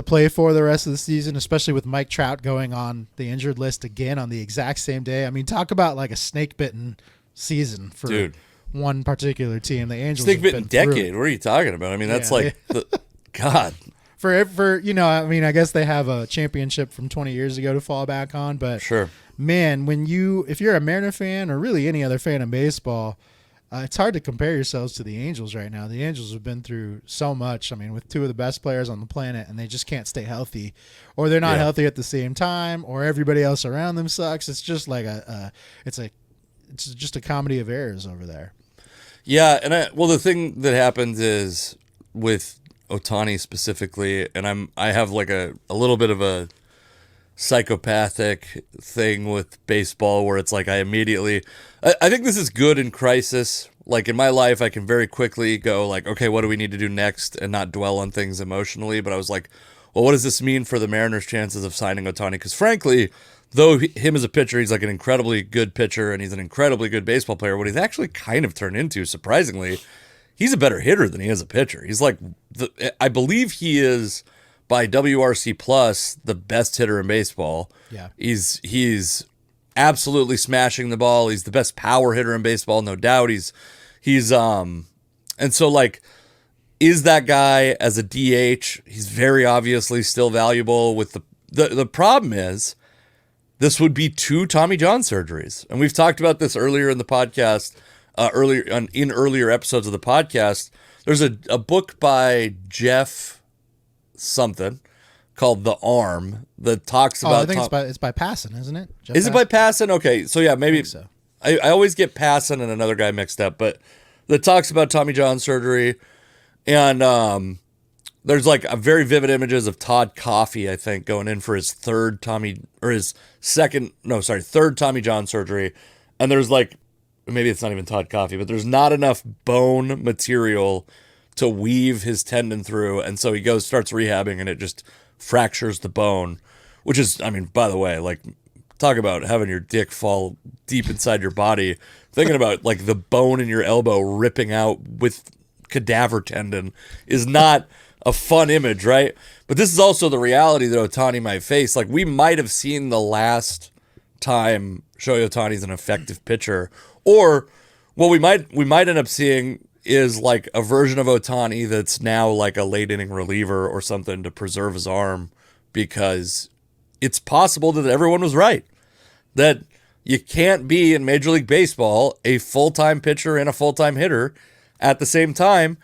play for the rest of the season, especially with Mike Trout going on the injured list again on the exact same day. I mean, talk about like a snake-bitten season for one particular team. The Angels snake-bitten decade. What are you talking about? I mean, that's God. For I mean, I guess they have a championship from 20 years ago to fall back on, but sure, man, if you're a Mariner fan or really any other fan of baseball, it's hard to compare yourselves to the Angels right now. The Angels have been through so much. I mean, with two of the best players on the planet, and they just can't stay healthy, or they're not healthy at the same time, or everybody else around them sucks. It's just like it's just a comedy of errors over there. Yeah, and the thing that happens is with Ohtani specifically, and I have like a little bit of a psychopathic thing with baseball where it's like I think this is good in crisis. Like in my life, I can very quickly go like, okay, what do we need to do next and not dwell on things emotionally. But I was like, well, what does this mean for the Mariners' chances of signing Ohtani? Because frankly, though him as a pitcher, he's like an incredibly good pitcher and he's an incredibly good baseball player, what he's actually kind of turned into, surprisingly, he's a better hitter than he is a pitcher. He's like, I believe he is, by WRC Plus, the best hitter in baseball. Yeah. He's absolutely smashing the ball. He's the best power hitter in baseball, no doubt. And so like, is that guy as a DH? He's very obviously still valuable. With the problem is, this would be 2 Tommy John surgeries, and we've talked about this earlier in the podcast. In earlier episodes of the podcast, there's a book by Jeff something called The Arm that talks about. I think it's by Passan, isn't it? Is it by Passan? Okay, so yeah, maybe. I think so. I always get Passan and another guy mixed up, but that talks about Tommy John surgery, and there's like a very vivid images of Todd Coffey, I think, going in for his third Tommy John surgery, and there's like. Maybe it's not even Todd Coffey, but there's not enough bone material to weave his tendon through. And so he starts rehabbing and it just fractures the bone, which is, I mean, by the way, like talk about having your dick fall deep inside your body, thinking about like the bone in your elbow ripping out with cadaver tendon is not a fun image, right? But this is also the reality that Ohtani might face. Like we might have seen the last time Shohei Ohtani is an effective pitcher. Or what we might end up seeing is like a version of Ohtani that's now like a late inning reliever or something to preserve his arm, because it's possible that everyone was right, that you can't be in Major League Baseball a full-time pitcher and a full-time hitter at the same time,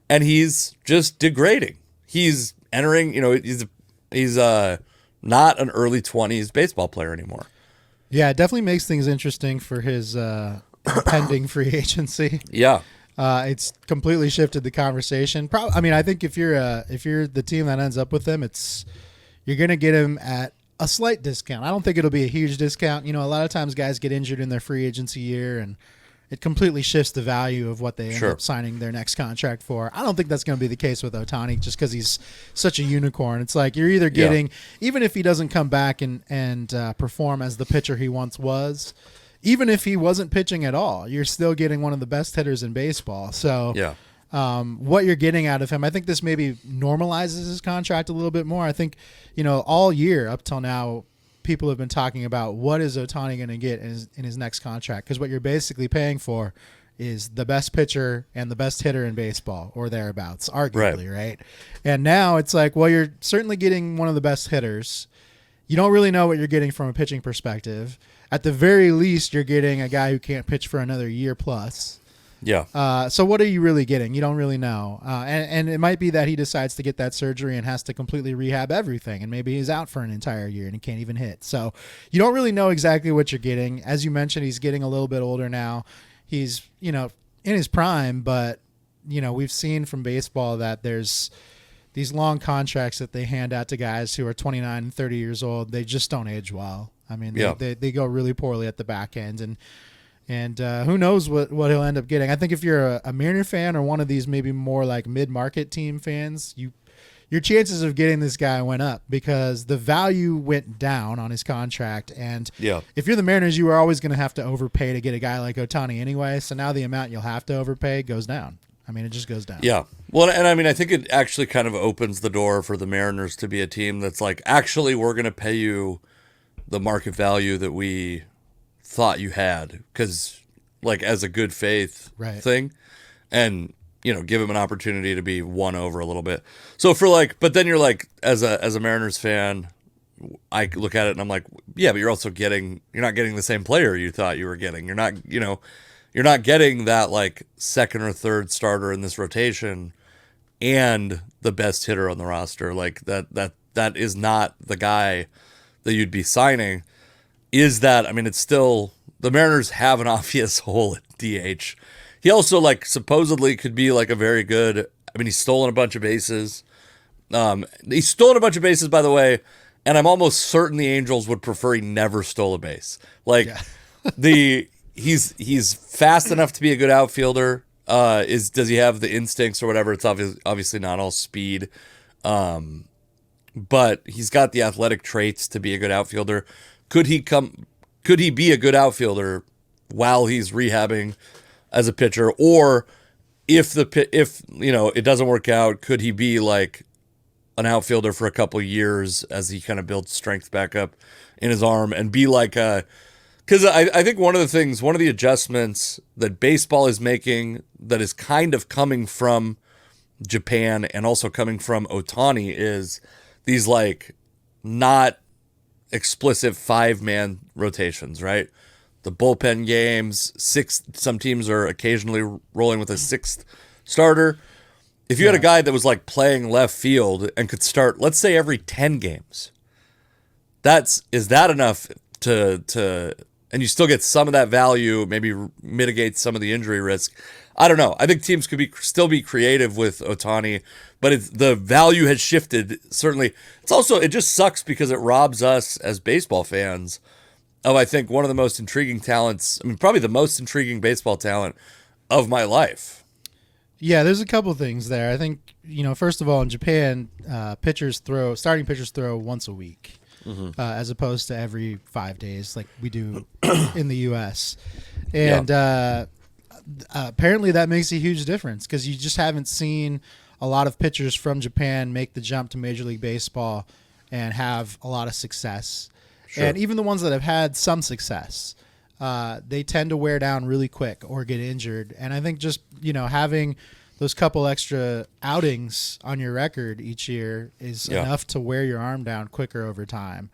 and he's just degrading. He's entering, he's not an early 20s baseball player anymore. Yeah, it definitely makes things interesting for his pending free agency. Yeah. It's completely shifted the conversation. I think if you're the team that ends up with him, you're going to get him at a slight discount. I don't think it'll be a huge discount. A lot of times guys get injured in their free agency year, and it completely shifts the value of what they end up signing their next contract for. I don't think that's going to be the case with Ohtani, just because he's such a unicorn. It's like you're either getting, even if he doesn't come back and perform as the pitcher he once was, even if he wasn't pitching at all, you're still getting one of the best hitters in baseball. So what you're getting out of him, I think this maybe normalizes his contract a little bit more. I think, all year up till now, people have been talking about what is Ohtani going to get in his next contract, because what you're basically paying for is the best pitcher and the best hitter in baseball, or thereabouts, arguably, right? And now it's like, well, you're certainly getting one of the best hitters. You don't really know what you're getting from a pitching perspective. At the very least, you're getting a guy who can't pitch for another year plus. Yeah. So what are you really getting? You don't really know. And it might be that he decides to get that surgery and has to completely rehab everything. And maybe he's out for an entire year and he can't even hit. So you don't really know exactly what you're getting. As you mentioned, he's getting a little bit older now. He's, in his prime, but, we've seen from baseball that there's these long contracts that they hand out to guys who are 29 and 30 years old. They just don't age well. I mean, they go really poorly at the back end. And who knows what he'll end up getting. I think if you're a Mariner fan or one of these maybe more like mid-market team fans, your chances of getting this guy went up because the value went down on his contract. And if you're the Mariners, you were always going to have to overpay to get a guy like Ohtani anyway. So now the amount you'll have to overpay goes down. I mean, it just goes down. Yeah. Well, and I mean, I think it actually kind of opens the door for the Mariners to be a team that's like, actually, we're going to pay you the market value that we thought you had, because like as a good faith thing, and give him an opportunity to be won over a little bit. So but then you're like, as a Mariners fan, I look at it and I'm like, yeah, but you're not getting the same player you thought you were getting. You're not getting that like second or third starter in this rotation and the best hitter on the roster. Like that is not the guy that you'd be signing. It's still, the Mariners have an obvious hole at DH. He also like supposedly could be like a very good, he's stolen a bunch of bases. He's stolen a bunch of bases, by the way, and I'm almost certain the Angels would prefer he never stole a base. Like he's fast enough to be a good outfielder. Does he have the instincts or whatever? It's obviously not all speed. But he's got the athletic traits to be a good outfielder. Could he be a good outfielder while he's rehabbing as a pitcher? Or if it doesn't work out, could he be like an outfielder for a couple years as he kind of builds strength back up in his arm and be like because I think one of the adjustments that baseball is making that is kind of coming from Japan and also coming from Ohtani is these like not explicit 5-man rotations, right? The bullpen games, some teams are occasionally rolling with a sixth starter. If you had a guy that was like playing left field and could start, let's say every 10 games, is that enough to and you still get some of that value, maybe mitigate some of the injury risk? I don't know. I think teams could still be creative with Ohtani, but the value has shifted. Certainly, it just sucks because it robs us as baseball fans of, I think, one of the most intriguing talents. Probably the most intriguing baseball talent of my life. Yeah, there's a couple things there. I think, first of all, in Japan, starting pitchers throw once a week. Mm-hmm. As opposed to every 5 days like we do in the U.S. And apparently that makes a huge difference because you just haven't seen a lot of pitchers from Japan make the jump to Major League Baseball and have a lot of success. Sure. And even the ones that have had some success, they tend to wear down really quick or get injured. And I think just, having those couple extra outings on your record each year is enough to wear your arm down quicker over time.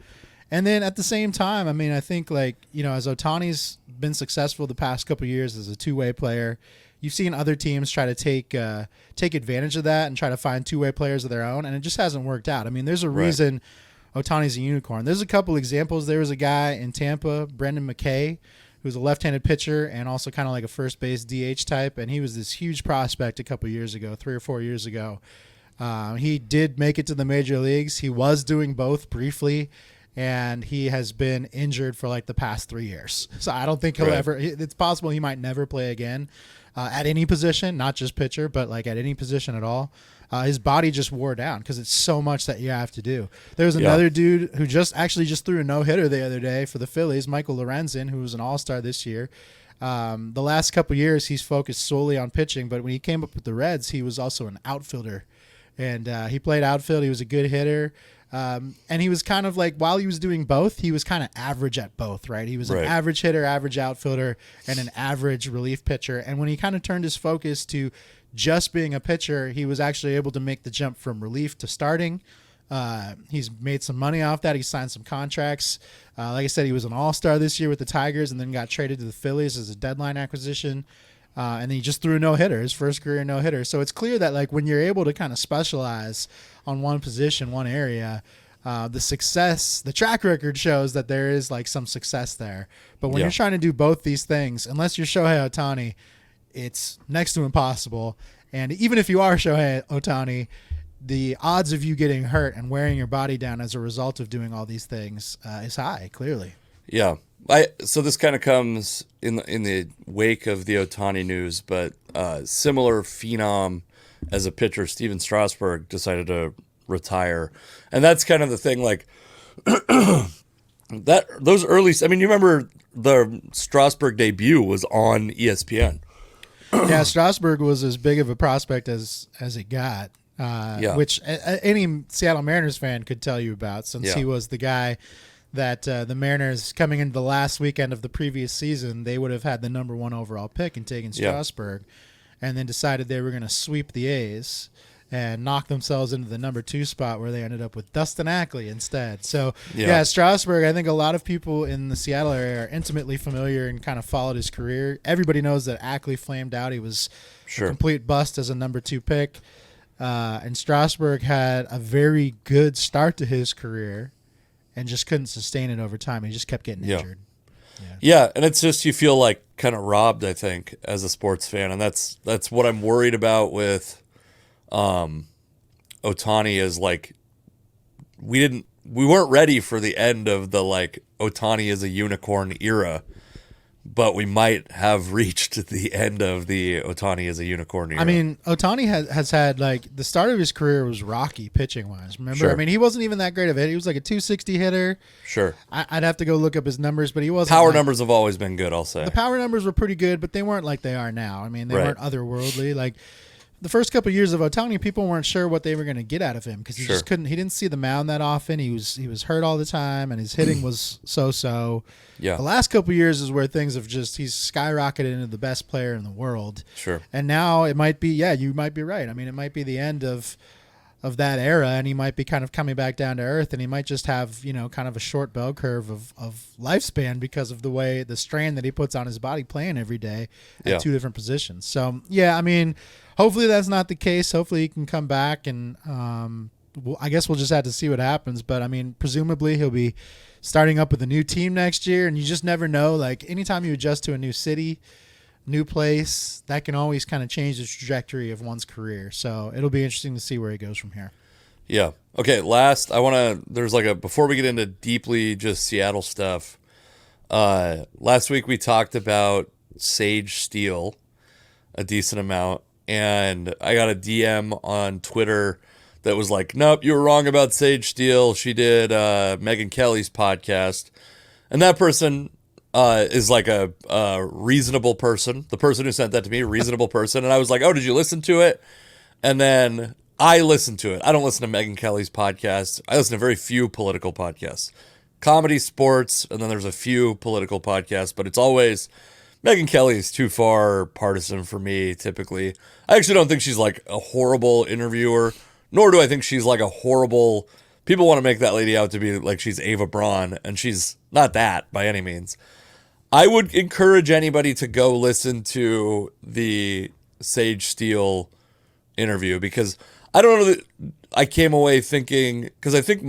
And then at the same time, I think as Ohtani's been successful the past couple of years as a two-way player, you've seen other teams try to take advantage of that and try to find two-way players of their own, and it just hasn't worked out. There's a reason Ohtani's a unicorn. There's a couple examples. There was a guy in Tampa, Brendan McKay, who's a left-handed pitcher and also kind of like a first base DH type, and he was this huge prospect a couple years ago, 3 or 4 years ago. He did make it to the major leagues. He was doing both briefly, and he has been injured for like the past 3 years. So I don't think he'll ever – it's possible he might never play again at any position, not just pitcher, but like at any position at all. His body just wore down because it's so much that you have to do. There was another dude who just threw a no-hitter the other day for the Phillies, Michael Lorenzen, who was an all-star this year. The last couple of years, he's focused solely on pitching, but when he came up with the Reds, he was also an outfielder. And he played outfield. He was a good hitter. And he was kind of like, while he was doing both, he was kind of average at both, right? He was an average hitter, average outfielder, and an average relief pitcher. And when he kind of turned his focus to just being a pitcher, he was actually able to make the jump from relief to starting. He's made some money off that. He signed some contracts. Like I said, he was an all-star this year with the Tigers and then got traded to the Phillies as a deadline acquisition. And then he just threw a no-hitter, his first career no-hitter. So it's clear that like when you're able to kind of specialize on one position, one area, the track record shows that there is like some success there. But when you're trying to do both these things, unless you're Shohei Ohtani, it's next to impossible. And even if you are Shohei Ohtani, the odds of you getting hurt and wearing your body down as a result of doing all these things is high, clearly. Yeah. So this kind of comes in the wake of the Ohtani news, but similar phenom as a pitcher, Steven Strasburg, decided to retire. And that's kind of the thing, like, those early, I mean, you remember the Strasburg debut was on ESPN. Yeah, Strasburg was as big of a prospect as it got, which any Seattle Mariners fan could tell you about, since he was the guy that the Mariners, coming into the last weekend of the previous season, they would have had the number 1 overall pick and taken Strasburg, and then decided they were going to sweep the A's and knock themselves into the number 2 spot, where they ended up with Dustin Ackley instead. So, Strasburg, I think a lot of people in the Seattle area are intimately familiar and kind of followed his career. Everybody knows that Ackley flamed out. He was a complete bust as a number 2 pick. And Strasburg had a very good start to his career and just couldn't sustain it over time. He just kept getting injured. Yeah, and it's just, you feel like kind of robbed, I think, as a sports fan. And that's what I'm worried about with Ohtani, is like we weren't ready for the end of the like Ohtani is a unicorn era, but we might have reached the end of the Ohtani is a unicorn era. I mean, Ohtani has had, like, the start of his career was rocky pitching wise. Remember? I mean, he wasn't even that great of a hitter. He was like a 260 hitter. Sure. I'd have to go look up his numbers, but he wasn't. Power numbers have always been good, I'll say. The power numbers were pretty good, but they weren't like they are now. I mean, they weren't otherworldly. Like, the first couple of years of Ohtani, people weren't sure what they were going to get out of him, because he just couldn't. He didn't see the mound that often. He was hurt all the time, and his hitting was so. Yeah. The last couple of years is where things have he's skyrocketed into the best player in the world. Sure. And now it might be, you might be right. I mean, it might be the end of that era, and he might be kind of coming back down to earth, and he might just have, kind of a short bell curve of lifespan because of the strain that he puts on his body playing every day at 2 different positions. So, I mean, hopefully that's not the case. Hopefully he can come back, and I guess we'll just have to see what happens. But, I mean, presumably he'll be starting up with a new team next year, and you just never know. Like, anytime you adjust to a new city, new place, that can always kind of change the trajectory of one's career. So it'll be interesting to see where he goes from here. Yeah. Okay, last, there's like before we get into deeply just Seattle stuff, last week we talked about Sage Steele a decent amount, and I got a DM on Twitter that was like, nope, you were wrong about Sage Steele. She did Megyn Kelly's podcast. And that person is like a reasonable person. The person who sent that to me, reasonable person. And I was like, oh, did you listen to it? And then I listened to it. I don't listen to Megyn Kelly's podcast. I listen to very few political podcasts. Comedy, sports, and then there's a few political podcasts. But it's always, Megyn Kelly is too far partisan for me, typically. I actually don't think she's like a horrible interviewer. Nor do I think she's like a horrible... People want to make that lady out to be like she's Ava Braun, and she's not that by any means. I would encourage anybody to go listen to the Sage Steele interview, because I don't know that I came away thinking... Because I think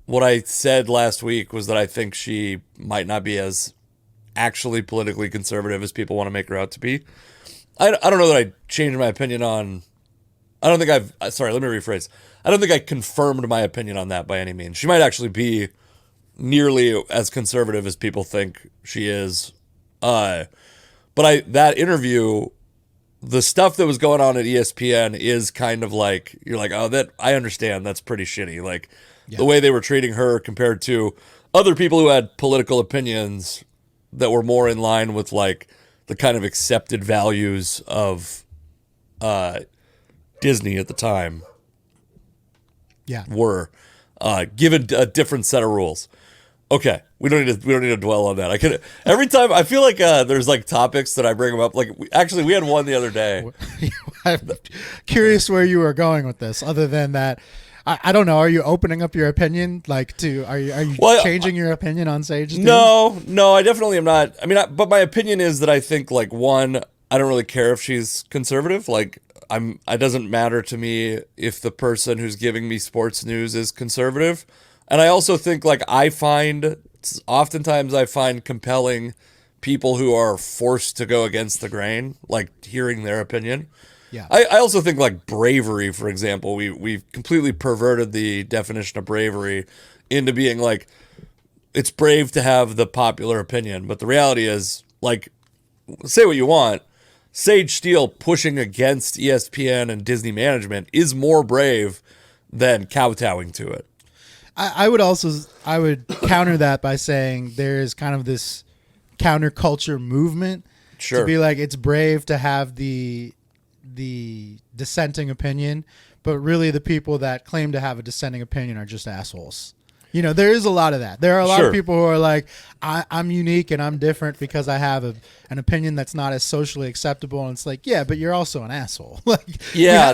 what I said last week was that I think she might not be as actually politically conservative as people want to make her out to be. I don't know that I changed my opinion on... let me rephrase. I don't think I confirmed my opinion on that by any means. She might actually be nearly as conservative as people think she is. But that interview, the stuff that was going on at ESPN is kind of like, you're like, oh, that I understand. That's pretty shitty. Like the way they were treating her compared to other people who had political opinions that were more in line with like the kind of accepted values of, Disney at the time were given a different set of rules. Okay, we don't need to dwell on that. Every time I feel like there's like topics that I bring them up. Like we had one the other day. I'm curious where you are going with this. Other than that, I don't know. Are you opening up your opinion? Are you changing your opinion on Sage Steele? No, I definitely am not. I mean, but my opinion is that I think like one, I don't really care if she's conservative. Like it doesn't matter to me if the person who's giving me sports news is conservative. And I also think like oftentimes I find compelling people who are forced to go against the grain, like hearing their opinion. Yeah. I also think like bravery, for example, we've completely perverted the definition of bravery into being like, it's brave to have the popular opinion. But the reality is, like, say what you want, Sage Steele pushing against ESPN and Disney management is more brave than kowtowing to it. I would counter that by saying there is kind of this counterculture movement to be like, it's brave to have the dissenting opinion, but really the people that claim to have a dissenting opinion are just assholes. You know, there is a lot of that. There are a lot of people who are like, I'm unique and I'm different because I have an opinion that's not as socially acceptable. And it's like, yeah, but you're also an asshole. Like, yeah,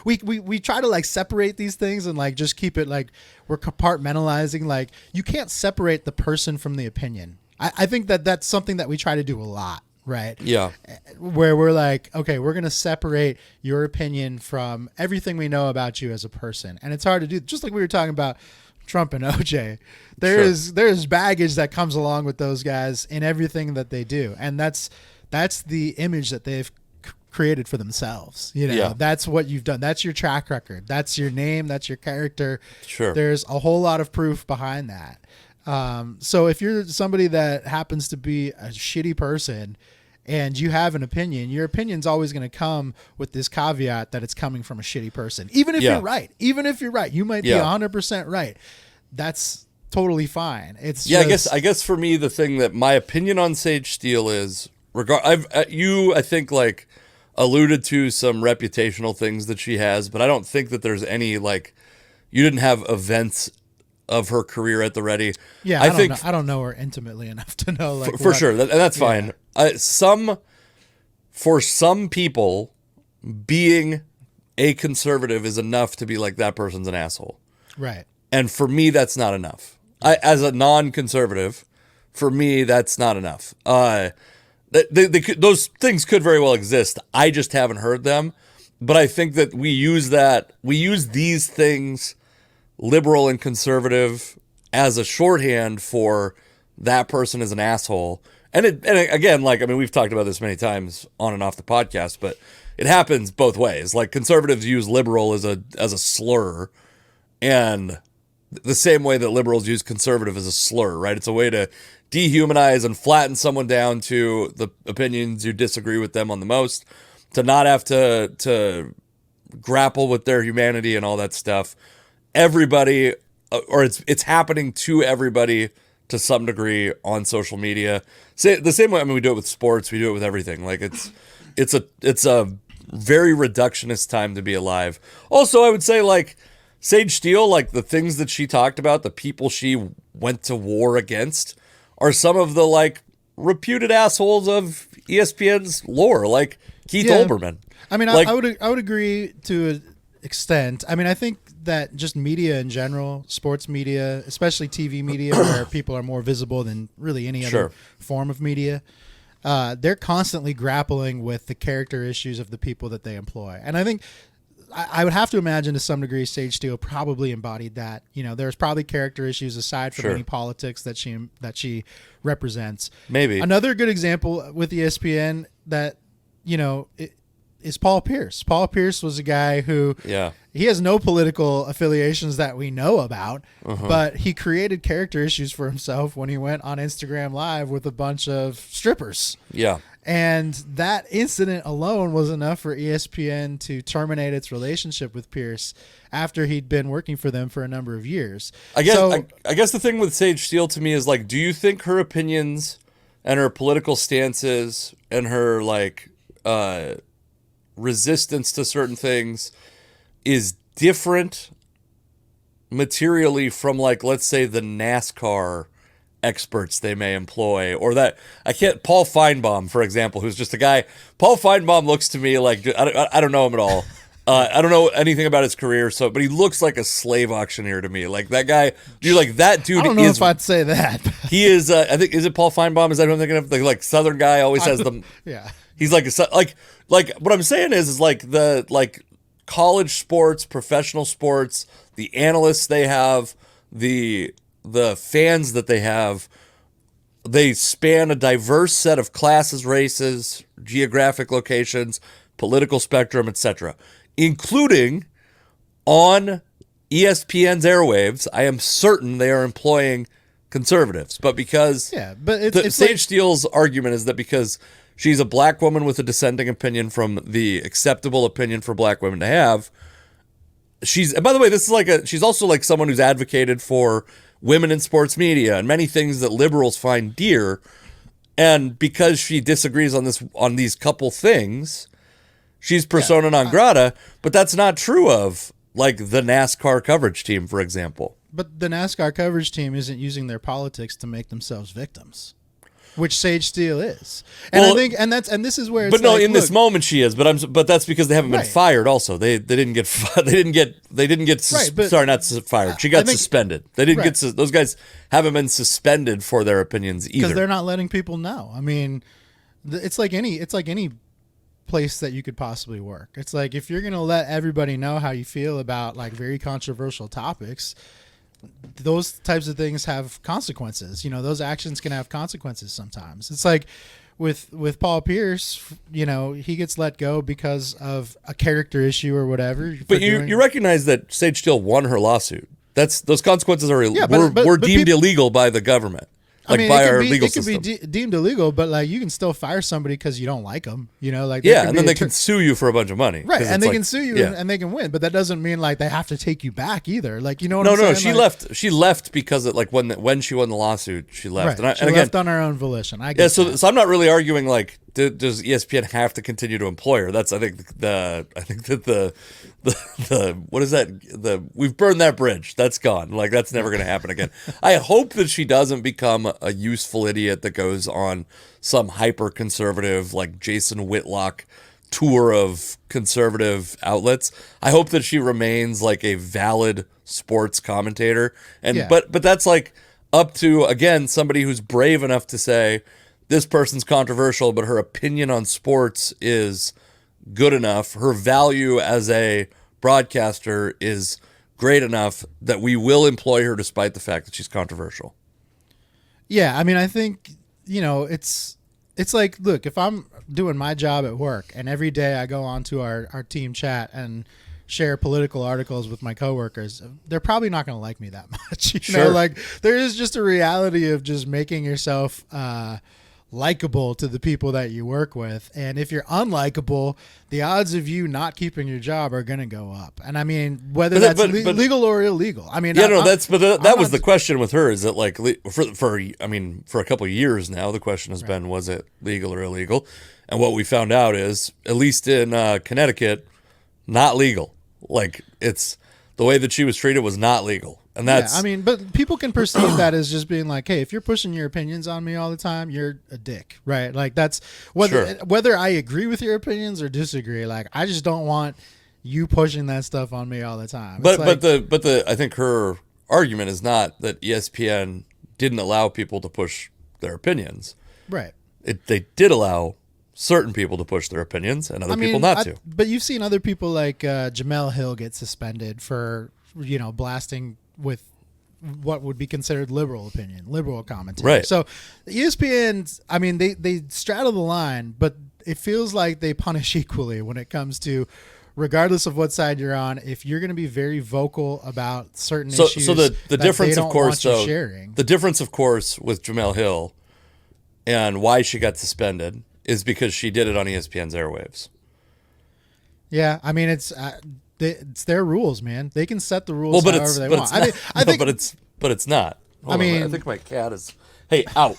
we try to like separate these things and like just keep it like we're compartmentalizing. Like, you can't separate the person from the opinion. I think that's something that we try to do a lot. Right. Yeah. Where we're like, okay, we're going to separate your opinion from everything we know about you as a person. And it's hard to do. Just like we were talking about Trump and OJ, there's baggage that comes along with those guys in everything that they do. And that's the image that they've created for themselves. You know, that's what you've done. That's your track record. That's your name. That's your character. Sure. There's a whole lot of proof behind that. So if you're somebody that happens to be a shitty person and you have an opinion, your opinion's always going to come with this caveat that it's coming from a shitty person. Even if you're right, you might be 100% right. That's totally fine. It's I guess for me, the thing that my opinion on Sage Steele is I think like alluded to some reputational things that she has, but I don't think that there's any like, you didn't have events of her career at the ready. Yeah, I don't know her intimately enough to know. Like, for sure, that's fine. For some people, being a conservative is enough to be like, that person's an asshole. Right. And for me, that's not enough. As a non-conservative, for me, that's not enough. Those things could very well exist. I just haven't heard them. But I think that we use these things, liberal and conservative, as a shorthand for that person is an asshole. And again, like, I mean, we've talked about this many times on and off the podcast, but it happens both ways. Like, conservatives use liberal as a slur, and the same way that liberals use conservative as a slur, right? It's a way to dehumanize and flatten someone down to the opinions you disagree with them on the most, to not have to grapple with their humanity and all that stuff. Everybody, or it's happening to everybody to some degree on social media. The same way, I mean, we do it with sports, we do it with everything. Like, it's a very reductionist time to be alive. Also, I would say, like, Sage Steele, like, the things that she talked about, the people she went to war against, are some of the, like, reputed assholes of ESPN's lore, like Keith Olbermann. I mean, like, I would agree to an extent. I mean, I think that just media in general, sports media, especially TV media, where people are more visible than really any other form of media, they're constantly grappling with the character issues of the people that they employ. And I think I would have to imagine to some degree Sage Steele probably embodied that. You know, there's probably character issues aside from any politics that she represents. Maybe. Another good example with ESPN that, you know, is Paul Pierce. Paul Pierce was a guy who he has no political affiliations that we know about, but he created character issues for himself when he went on Instagram Live with a bunch of strippers. Yeah. And that incident alone was enough for ESPN to terminate its relationship with Pierce after he'd been working for them for a number of years. I guess the thing with Sage Steele to me is, like, do you think her opinions and her political stances and her, like, resistance to certain things is different materially from, like, let's say the NASCAR experts they may employ, or that Paul Feinbaum, for example, who's just a guy. Paul Feinbaum looks to me like, I don't know him at all. I don't know anything about his career, but he looks like a slave auctioneer to me. Like that guy, dude. Like that dude. I don't know if I'd say that. He is. I think is it Paul Feinbaum? Is that who I'm thinking of? The like Southern guy always has the. Yeah. He's like what I'm saying is like the college sports, professional sports, the analysts they have, the fans that they have. They span a diverse set of classes, races, geographic locations, political spectrum, etc., including on ESPN's airwaves. I am certain they are employing conservatives, but because it's Sage Steele's argument is that because she's a black woman with a dissenting opinion from the acceptable opinion for black women to have, and by the way, this is she's also like someone who's advocated for women in sports media and many things that liberals find dear. And because she disagrees on these couple things, she's persona non grata, but that's not true of like the NASCAR coverage team, for example. But the NASCAR coverage team isn't using their politics to make themselves victims, which Sage Steele is. And I think this is where it's But no, in this moment she is, but that's because they haven't been fired also. They didn't get sorry, not fired. She got suspended. They didn't get those guys haven't been suspended for their opinions either. Because they're not letting people know. I mean, it's like any place that you could possibly work. It's like if you're going to let everybody know how you feel about like very controversial topics, those types of things have consequences. You know, those actions can have consequences sometimes. It's like with Paul Pierce, you know, he gets let go because of a character issue or whatever. But you recognize that Sage Steele won her lawsuit. Those consequences were deemed illegal by the government. Our legal system. It could be deemed illegal, but like you can still fire somebody because you don't like them. You know, like and then they can sue you for a bunch of money, right? And they can sue you and they can win, but that doesn't mean like they have to take you back either. Like I'm saying? No, she left. She left because when she won the lawsuit, she left. Right. She left on her own volition. I guess. So I'm not really arguing like does ESPN have to continue to employ her? That's I think that the what is that? We've burned that bridge. That's gone. Like that's never going to happen again. I hope that she doesn't become a useful idiot that goes on some hyper conservative like Jason Whitlock tour of conservative outlets. I hope that she remains like a valid sports commentator. But that's like up to again somebody who's brave enough to say this person's controversial, but her opinion on sports is good enough. Her value as a broadcaster is great enough that we will employ her despite the fact that she's controversial. Yeah, I mean, I think, you know, it's like, look, if I'm doing my job at work and every day I go onto our team chat and share political articles with my coworkers, they're probably not going to like me that much. You know, like there is just a reality of just making yourself likable to the people that you work with, and if you're unlikable, the odds of you not keeping your job are going to go up. And I mean, whether that's legal or illegal. I mean, that was the question with her. Is that like for a couple of years now, the question has been, was it legal or illegal? And what we found out is, at least in Connecticut, not legal. Like it's the way that she was treated was not legal. And that's, I mean, but people can perceive that as just being like, hey, if you're pushing your opinions on me all the time, you're a dick, right? Like that's whether I agree with your opinions or disagree. Like I just don't want you pushing that stuff on me all the time. But I think her argument is not that ESPN didn't allow people to push their opinions. Right. They did allow certain people to push their opinions and other people not to. But you've seen other people like Jamel Hill get suspended for, you know, blasting with what would be considered liberal commentary. Right. So ESPN, I mean, they straddle the line, but it feels like they punish equally when it comes to, regardless of what side you're on, if you're going to be very vocal about certain issues. So the difference, of course, the difference, of course, with Jamel Hill and why she got suspended is because she did it on ESPN's airwaves. Yeah, I mean, it's their rules, man. They can set the rules however they want. But it's not. Hold on, I think my cat is. Hey, out.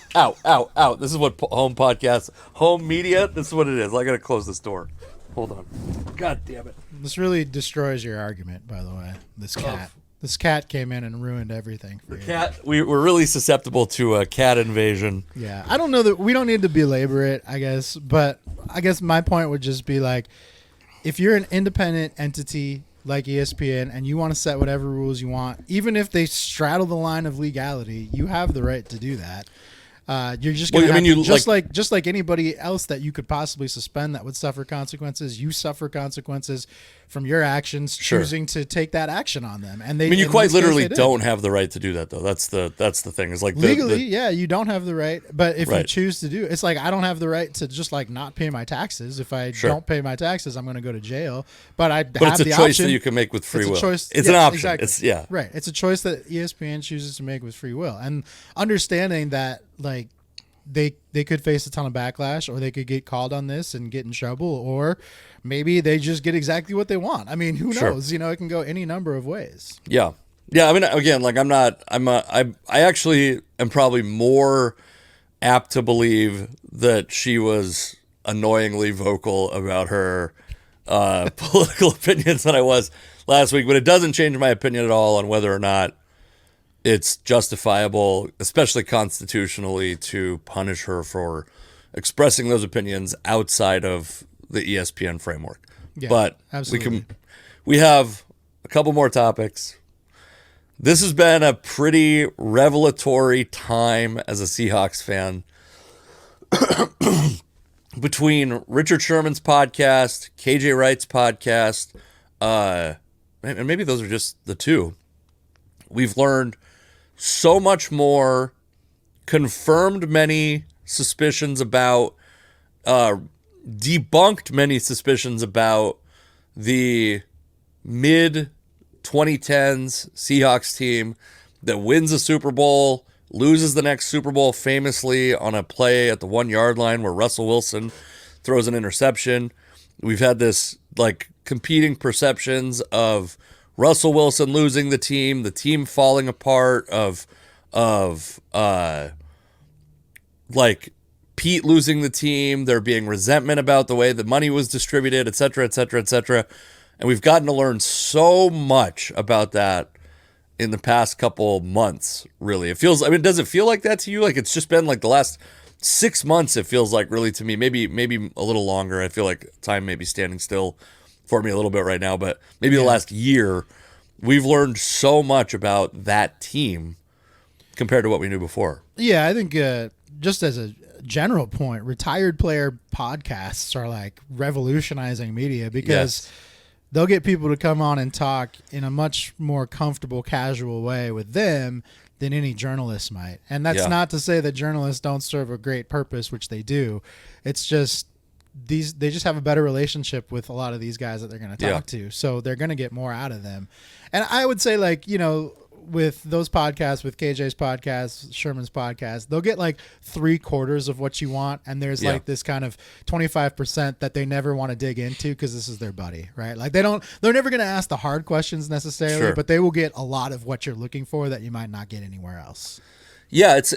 This is what home media. This is what it is. I gotta close this door. Hold on. God damn it. This really destroys your argument, by the way. This cat came in and ruined everything for you. We're really susceptible to a cat invasion. Yeah, I don't know that we don't need to belabor it, I guess. But I guess my point would just be like, if you're an independent entity like ESPN and you want to set whatever rules you want, even if they straddle the line of legality, you have the right to do that. You're just going to just like anybody else that you could possibly suspend that would suffer consequences. You suffer consequences from your actions choosing to take that action on them. And you quite literally don't have the right to do that, though. That's the thing. Is like legally, you don't have the right. But if you choose to do, it's like I don't have the right to just like not pay my taxes. If I don't pay my taxes, I'm going to go to jail. But it's a choice that you can make with free will. It's an option. Exactly. It's right. It's a choice that ESPN chooses to make with free will, and understanding that like they could face a ton of backlash, or they could get called on this and get in trouble, or maybe they just get exactly what they want. I mean, who knows? You know, it can go any number of ways. Yeah. I mean, again, like I actually am probably more apt to believe that she was annoyingly vocal about her political opinions than I was last week, but it doesn't change my opinion at all on whether or not it's justifiable, especially constitutionally, to punish her for expressing those opinions outside of the ESPN framework. Yeah, but absolutely. We have a couple more topics. This has been a pretty revelatory time as a Seahawks fan. Between Richard Sherman's podcast, KJ Wright's podcast, and maybe those are just the two, we've learned so much more, confirmed many suspicions about, debunked many suspicions about the mid-2010s Seahawks team that wins a Super Bowl, loses the next Super Bowl famously on a play at the 1-yard line where Russell Wilson throws an interception. We've had this like competing perceptions of Russell Wilson losing the team falling apart, of like Pete losing the team, there being resentment about the way the money was distributed, et cetera, et cetera, et cetera. And we've gotten to learn so much about that in the past couple months, really. Does it feel like that to you? Like it's just been like the last 6 months, it feels like, really, to me. Maybe a little longer. I feel like time may be standing still for me a little bit right now, but maybe the last year, we've learned so much about that team compared to what we knew before. Yeah, I think just as a general point, retired player podcasts are like revolutionizing media because they'll get people to come on and talk in a much more comfortable, casual way with them than any journalist might. And that's not to say that journalists don't serve a great purpose, which they do. It's just they just have a better relationship with a lot of these guys that they're going to talk to. So they're going to get more out of them. And I would say, like, you know, with those podcasts, with KJ's podcast, Sherman's podcast, they'll get like 3/4 of what you want. And there's like this kind of 25% that they never want to dig into because this is their buddy, right? Like they're never going to ask the hard questions necessarily, but they will get a lot of what you're looking for that you might not get anywhere else. Yeah, it's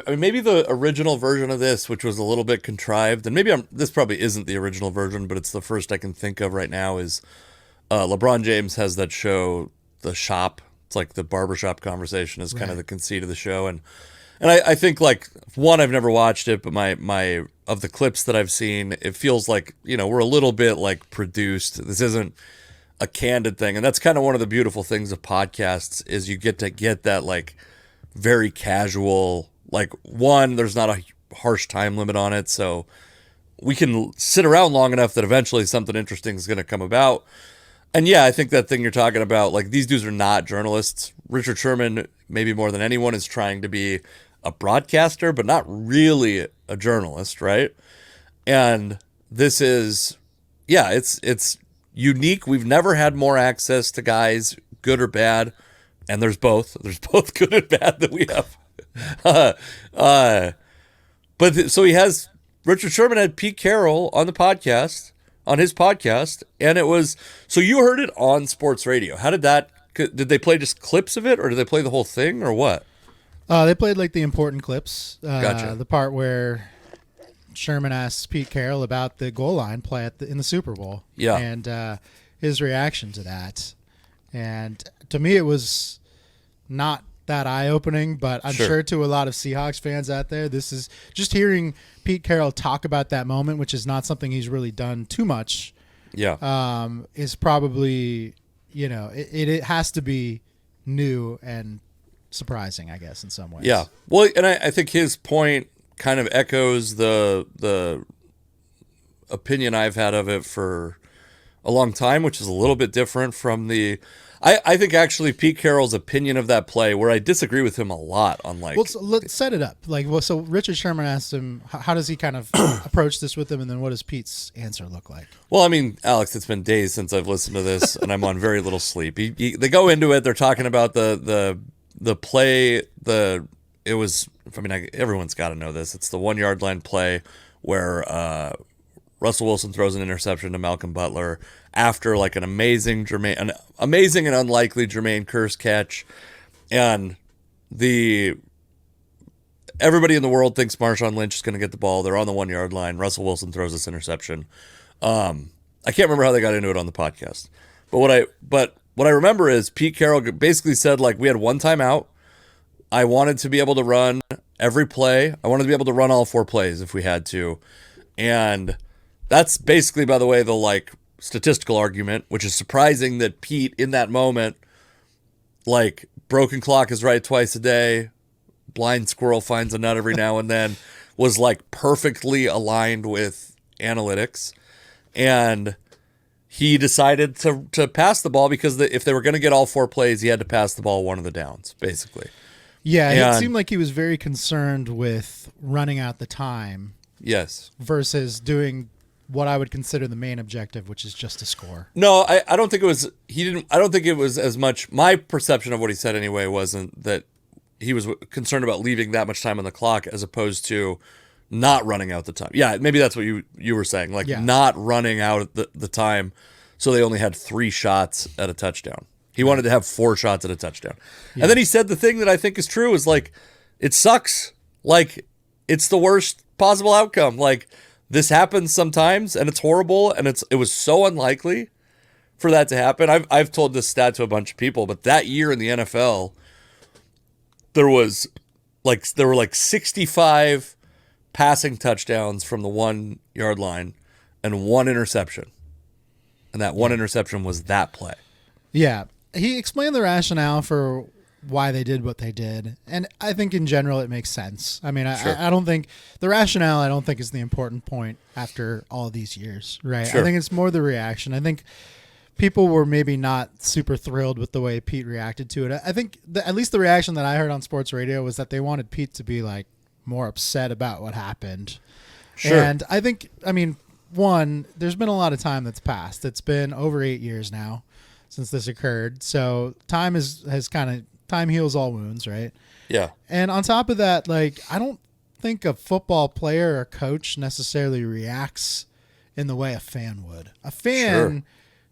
maybe the original version of this, which was a little bit contrived, and maybe this probably isn't the original version, but it's the first I can think of right now, is LeBron James has that show, The Shop. It's like the barbershop conversation is kind of the conceit of the show, and I think, like, one, I've never watched it, but my of the clips that I've seen, it feels like, you know, we're a little bit like produced. This isn't a candid thing, and that's kind of one of the beautiful things of podcasts is you get to get that like very casual, like, one, there's not a harsh time limit on it, so we can sit around long enough that eventually something interesting is going to come about. And yeah, I think that thing you're talking about, like, these dudes are not journalists. Richard Sherman, maybe more than anyone, is trying to be a broadcaster, but not really a journalist, right? And this is, it's unique. We've never had more access to guys, good or bad. And there's both good and bad that we have. So he has, Richard Sherman had Pete Carroll on his podcast, and it was, so you heard it on sports radio. How did they play just clips of it, or did they play the whole thing, or what? They played like the important clips. Gotcha. The part where Sherman asks Pete Carroll about the goal line play in the Super Bowl. Yeah. And his reaction to that. And to me, it was not that eye-opening, but I'm sure to a lot of Seahawks fans out there, this is just hearing Pete Carroll talk about that moment, which is not something he's really done too much is probably, it has to be new and surprising, I guess, in some ways. Yeah. Well, and I think his point kind of echoes the opinion I've had of it for a long time, which is a little bit different from I think actually Pete Carroll's opinion of that play, where I disagree with him a lot on Well, so let's set it up. So Richard Sherman asked him, how does he kind of approach this with him, and then what does Pete's answer look like? Well, I mean, Alex, it's been days since I've listened to this, and I'm on very little sleep. They go into it. They're talking about the play. Everyone's got to know this. It's the 1 yard line play where Russell Wilson throws an interception to Malcolm Butler after like an amazing and unlikely Jermaine Kearse catch, and everybody in the world thinks Marshawn Lynch is going to get the ball. They're on the 1 yard line. Russell Wilson throws this interception. I can't remember how they got into it on the podcast, but what I remember is Pete Carroll basically said, like, we had one timeout. I wanted to be able to run every play. I wanted to be able to run all 4 plays if we had to, and that's basically, by the way, the like statistical argument, which is surprising that Pete in that moment, like, broken clock is right twice a day, blind squirrel finds a nut every now and then, was like perfectly aligned with analytics. And he decided to pass the ball because if they were going to get all 4 plays, he had to pass the ball one of the downs, basically. Yeah, it seemed like he was very concerned with running out the time. Yes. Versus doing what I would consider the main objective, which is just to score. No, I don't think it was. I don't think it was as much. My perception of what he said anyway wasn't that he was concerned about leaving that much time on the clock, as opposed to not running out the time. Yeah, maybe that's what you were saying, like not running out the time, so they only had 3 shots at a touchdown. He wanted to have 4 shots at a touchdown, and then he said the thing that I think is true is like, it sucks. Like, it's the worst possible outcome. Like, this happens sometimes, and it's horrible, and it was so unlikely for that to happen. I've told this stat to a bunch of people, but that year in the NFL, there were 65 passing touchdowns from the 1 yard line and 1 interception, and that 1 interception was that play. Yeah, he explained the rationale for why they did what they did, and I think in general it makes sense. I mean, Sure. I don't think the rationale, I don't think, is the important point after all these years, right? Sure. I think it's more the reaction. I think people were maybe not super thrilled with the way Pete reacted to it. I think at least the reaction that I heard on sports radio was that they wanted Pete to be like more upset about what happened. Sure. And I think, one, there's been a lot of time that's passed. It's been over 8 years now since this occurred, so time time heals all wounds, right? Yeah. And on top of that, like, I don't think a football player or coach necessarily reacts in the way a fan would. A fan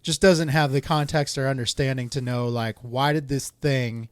just doesn't have the context or understanding to know, like, why did this thing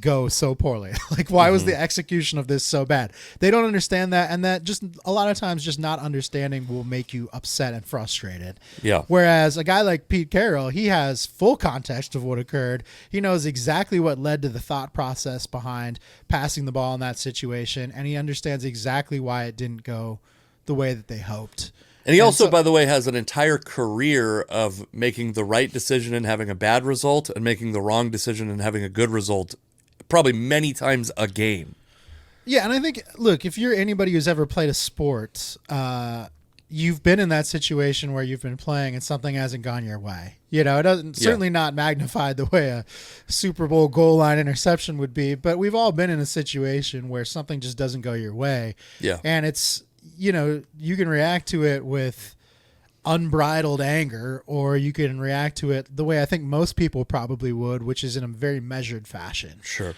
go so poorly? Like, why was the execution of this so bad? They don't understand that, and that just a lot of times just not understanding will make you upset and frustrated. Yeah. Whereas a guy like Pete Carroll, he has full context of what occurred. He knows exactly what led to the thought process behind passing the ball in that situation, and he understands exactly why it didn't go the way that they hoped. And he also, by the way, has an entire career of making the right decision and having a bad result, and making the wrong decision and having a good result, probably many times a game. Yeah, and I think, look, if you're anybody who's ever played a sport, you've been in that situation where you've been playing and something hasn't gone your way. It doesn't certainly not magnified the way a Super Bowl goal line interception would be, but we've all been in a situation where something just doesn't go your way. Yeah. And it's, you can react to it with unbridled anger, or you can react to it the way I think most people probably would, which is in a very measured fashion. Sure.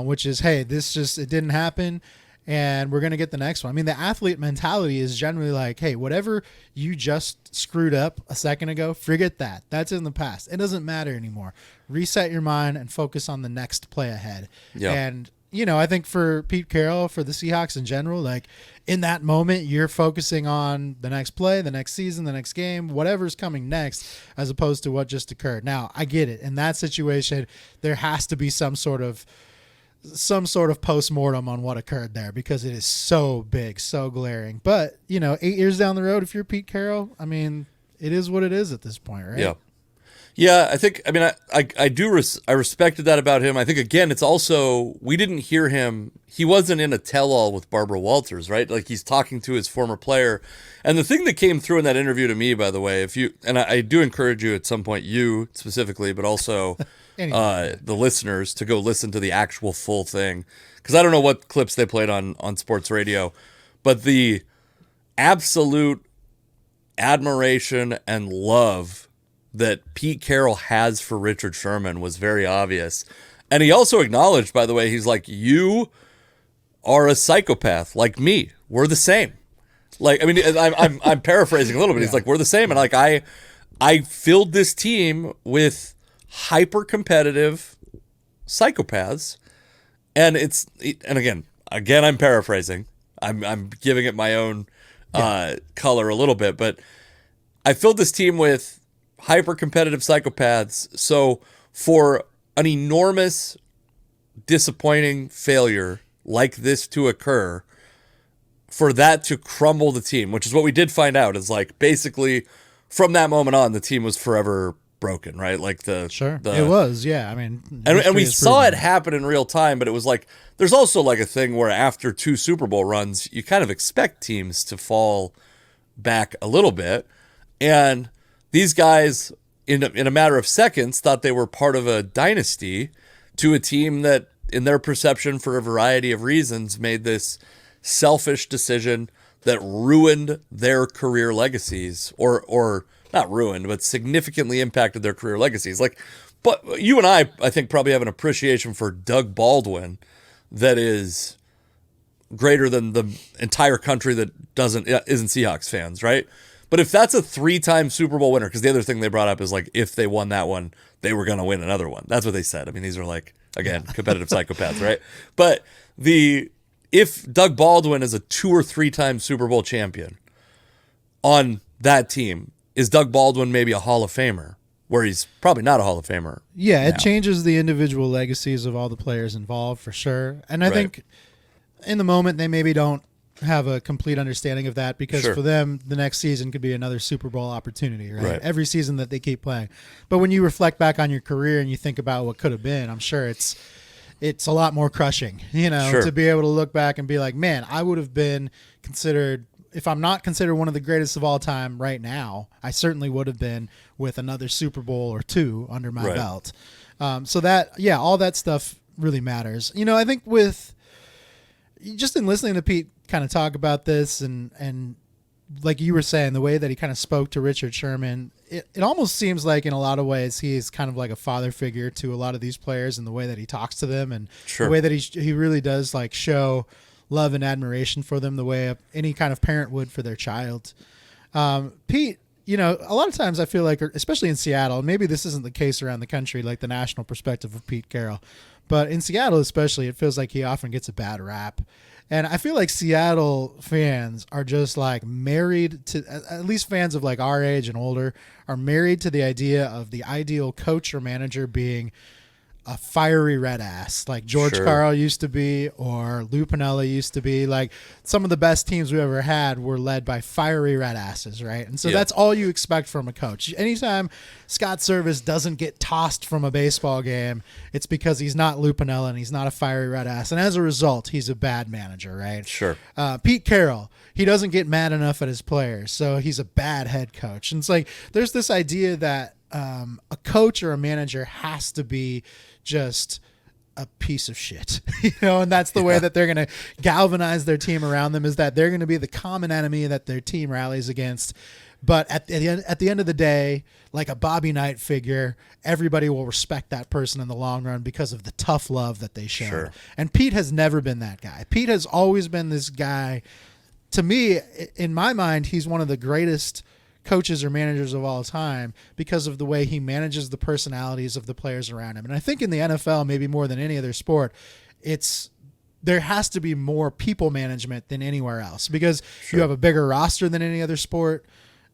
Which is, hey, it didn't happen, and we're going to get the next one. I mean, the athlete mentality is generally like, hey, whatever you just screwed up a second ago, forget that. That's in the past. It doesn't matter anymore. Reset your mind and focus on the next play ahead. Yeah. And, I think for Pete Carroll, for the Seahawks in general, like, in that moment, you're focusing on the next play, the next season, the next game, whatever's coming next, as opposed to what just occurred. Now, I get it. In that situation, there has to be some sort of post-mortem on what occurred there, because it is so big, so glaring. But, 8 years down the road, if you're Pete Carroll, I mean, it is what it is at this point, right? Yeah. Yeah, I respected that about him. I think, again, it's also, we didn't hear him. He wasn't in a tell-all with Barbara Walters, right? Like, he's talking to his former player. And the thing that came through in that interview to me, by the way, I do encourage you at some point, you specifically, but also the listeners, to go listen to the actual full thing. Because I don't know what clips they played on sports radio, but the absolute admiration and love that Pete Carroll has for Richard Sherman was very obvious. And he also acknowledged, by the way, he's like, you are a psychopath like me. We're the same. Like, I mean, I'm paraphrasing a little bit. He's like, we're the same. And like, I filled this team with hyper competitive psychopaths. And again, I'm paraphrasing. I'm giving it my own color a little bit, but I filled this team with hyper-competitive psychopaths. So for an enormous, disappointing failure like this to occur, for that to crumble the team, which is what we did find out, is like basically from that moment on, the team was forever broken, right? Like it was, yeah. I mean, and we saw it happen in real time, but it was like, there's also like a thing where after 2 Super Bowl runs, you kind of expect teams to fall back a little bit. And these guys, in a matter of seconds, thought they were part of a dynasty to a team that, in their perception, for a variety of reasons, made this selfish decision that ruined their career legacies, or not ruined, but significantly impacted their career legacies. Like, but you and I think, probably have an appreciation for Doug Baldwin that is greater than the entire country that isn't Seahawks fans, right? But if that's a 3-time Super Bowl winner, because the other thing they brought up is like, if they won that one, they were going to win another one. That's what they said. I mean, these are like, again, competitive psychopaths, right? But if Doug Baldwin is a 2 or 3-time Super Bowl champion on that team, is Doug Baldwin maybe a Hall of Famer? Where he's probably not a Hall of Famer. Yeah, it changes the individual legacies of all the players involved for sure. And I think in the moment they maybe don't have a complete understanding of that, because for them the next season could be another Super Bowl opportunity, right? Every season that they keep playing. But when you reflect back on your career and you think about what could have been, I'm sure it's a lot more crushing, to be able to look back and be like, man, I would have been considered, if I'm not considered one of the greatest of all time right now, I certainly would have been with another Super Bowl or 2 under my belt. So that, all that stuff really matters. I think with just in listening to Pete kind of talk about this and like you were saying, the way that he kind of spoke to Richard Sherman, it almost seems like in a lot of ways he's kind of like a father figure to a lot of these players, and the way that he talks to them, and the way that he really does like show love and admiration for them the way any kind of parent would for their child. Pete, a lot of times I feel like, especially in Seattle, maybe this isn't the case around the country, like the national perspective of Pete Carroll, but in Seattle especially, it feels like he often gets a bad rap. And I feel like Seattle fans are just like married to, at least fans of like our age and older, are married to the idea of the ideal coach or manager being a fiery red ass, like George Karl used to be, or Lou Piniella used to be. Like, some of the best teams we ever had were led by fiery red asses, right? And so that's all you expect from a coach. Anytime Scott Service doesn't get tossed from a baseball game, it's because he's not Lou Piniella and he's not a fiery red ass. And as a result, he's a bad manager, right? Sure. Pete Carroll, he doesn't get mad enough at his players, so he's a bad head coach. And it's like, there's this idea that a coach or a manager has to be just a piece of shit, and that's the way that they're going to galvanize their team around them, is that they're going to be the common enemy that their team rallies against. But at the end of the day, like a Bobby Knight figure, everybody will respect that person in the long run because of the tough love that they show. And Pete has never been that guy. Pete has always been this guy. To me, in my mind, he's one of the greatest coaches or managers of all time because of the way he manages the personalities of the players around him. And I think in the NFL, maybe more than any other sport, there has to be more people management than anywhere else, because you have a bigger roster than any other sport.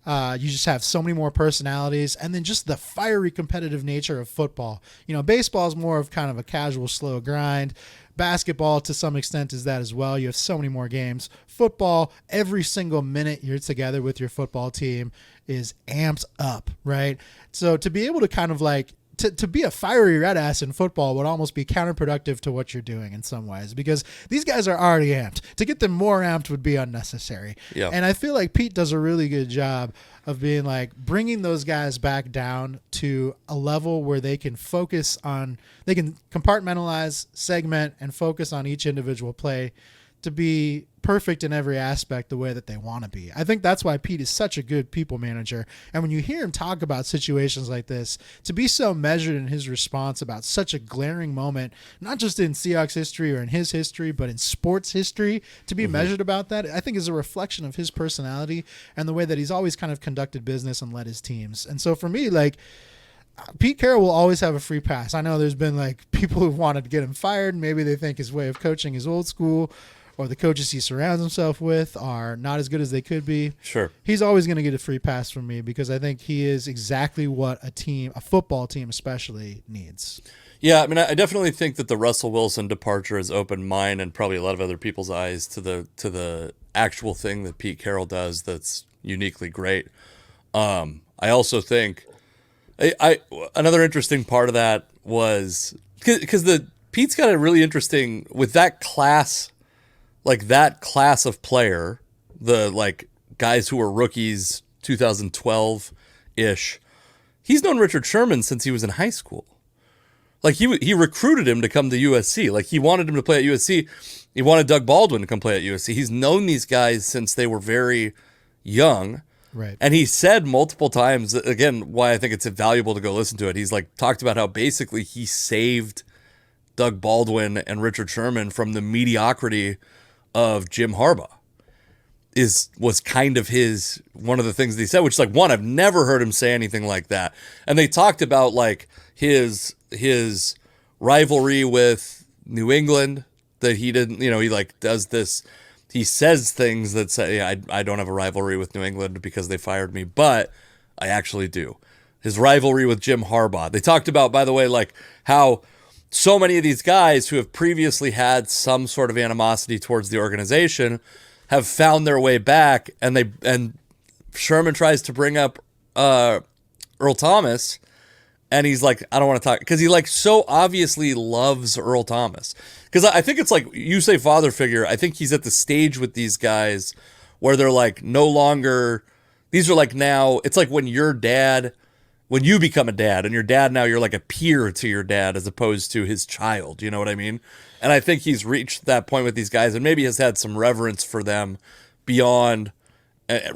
You just have so many more personalities, and then just the fiery competitive nature of football. Baseball is more of kind of a casual, slow grind. Basketball, to some extent, is that as well. You have so many more games. Football, every single minute you're together with your football team is amped up, right? So to be able to kind of like to be a fiery red ass in football would almost be counterproductive to what you're doing in some ways, because these guys are already amped. To get them more amped would be unnecessary. Yeah. And I feel like Pete does a really good job of being like bringing those guys back down to a level where they can they can compartmentalize, segment, and focus on each individual play to be perfect in every aspect the way that they want to be. I think that's why Pete is such a good people manager. And when you hear him talk about situations like this, to be so measured in his response about such a glaring moment, not just in Seahawks history or in his history, but in sports history, to be measured about that, I think is a reflection of his personality and the way that he's always kind of conducted business and led his teams. And so for me, like, Pete Carroll will always have a free pass. I know there's been like people who've wanted to get him fired. Maybe they think his way of coaching is old school, or the coaches he surrounds himself with are not as good as they could be. Sure. He's always going to get a free pass from me because I think he is exactly what a football team especially, needs. Yeah, I mean, I definitely think that the Russell Wilson departure has opened mine and probably a lot of other people's eyes to the actual thing that Pete Carroll does that's uniquely great. I also think another interesting part of that was because Pete's got a really interesting with that class. Like that class of player, the like guys who were rookies 2012-ish, he's known Richard Sherman since he was in high school. Like he recruited him to come to USC. Like he wanted him to play at USC. He wanted Doug Baldwin to come play at USC. He's known these guys since they were very young. Right. And he said multiple times, again, why I think it's valuable to go listen to it. He's like talked about how basically he saved Doug Baldwin and Richard Sherman from the mediocrity of Jim Harbaugh was kind of one of the things that he said, which is like, one, I've never heard him say anything like that. And they talked about like his rivalry with New England, that he didn't, he like does this, he says things that say, I don't have a rivalry with New England because they fired me, but I actually do. His rivalry with Jim Harbaugh. They talked about, by the way, like how so many of these guys who have previously had some sort of animosity towards the organization have found their way back, and Sherman tries to bring up Earl Thomas, and he's like, I don't want to talk, because he like so obviously loves Earl Thomas. Because I think it's like, you say father figure, I think he's at the stage with these guys where they're like no longer, these are like now, it's like when you become a dad, and your dad now, you're like a peer to your dad as opposed to his child. You know what I mean? And I think he's reached that point with these guys, and maybe has had some reverence for them beyond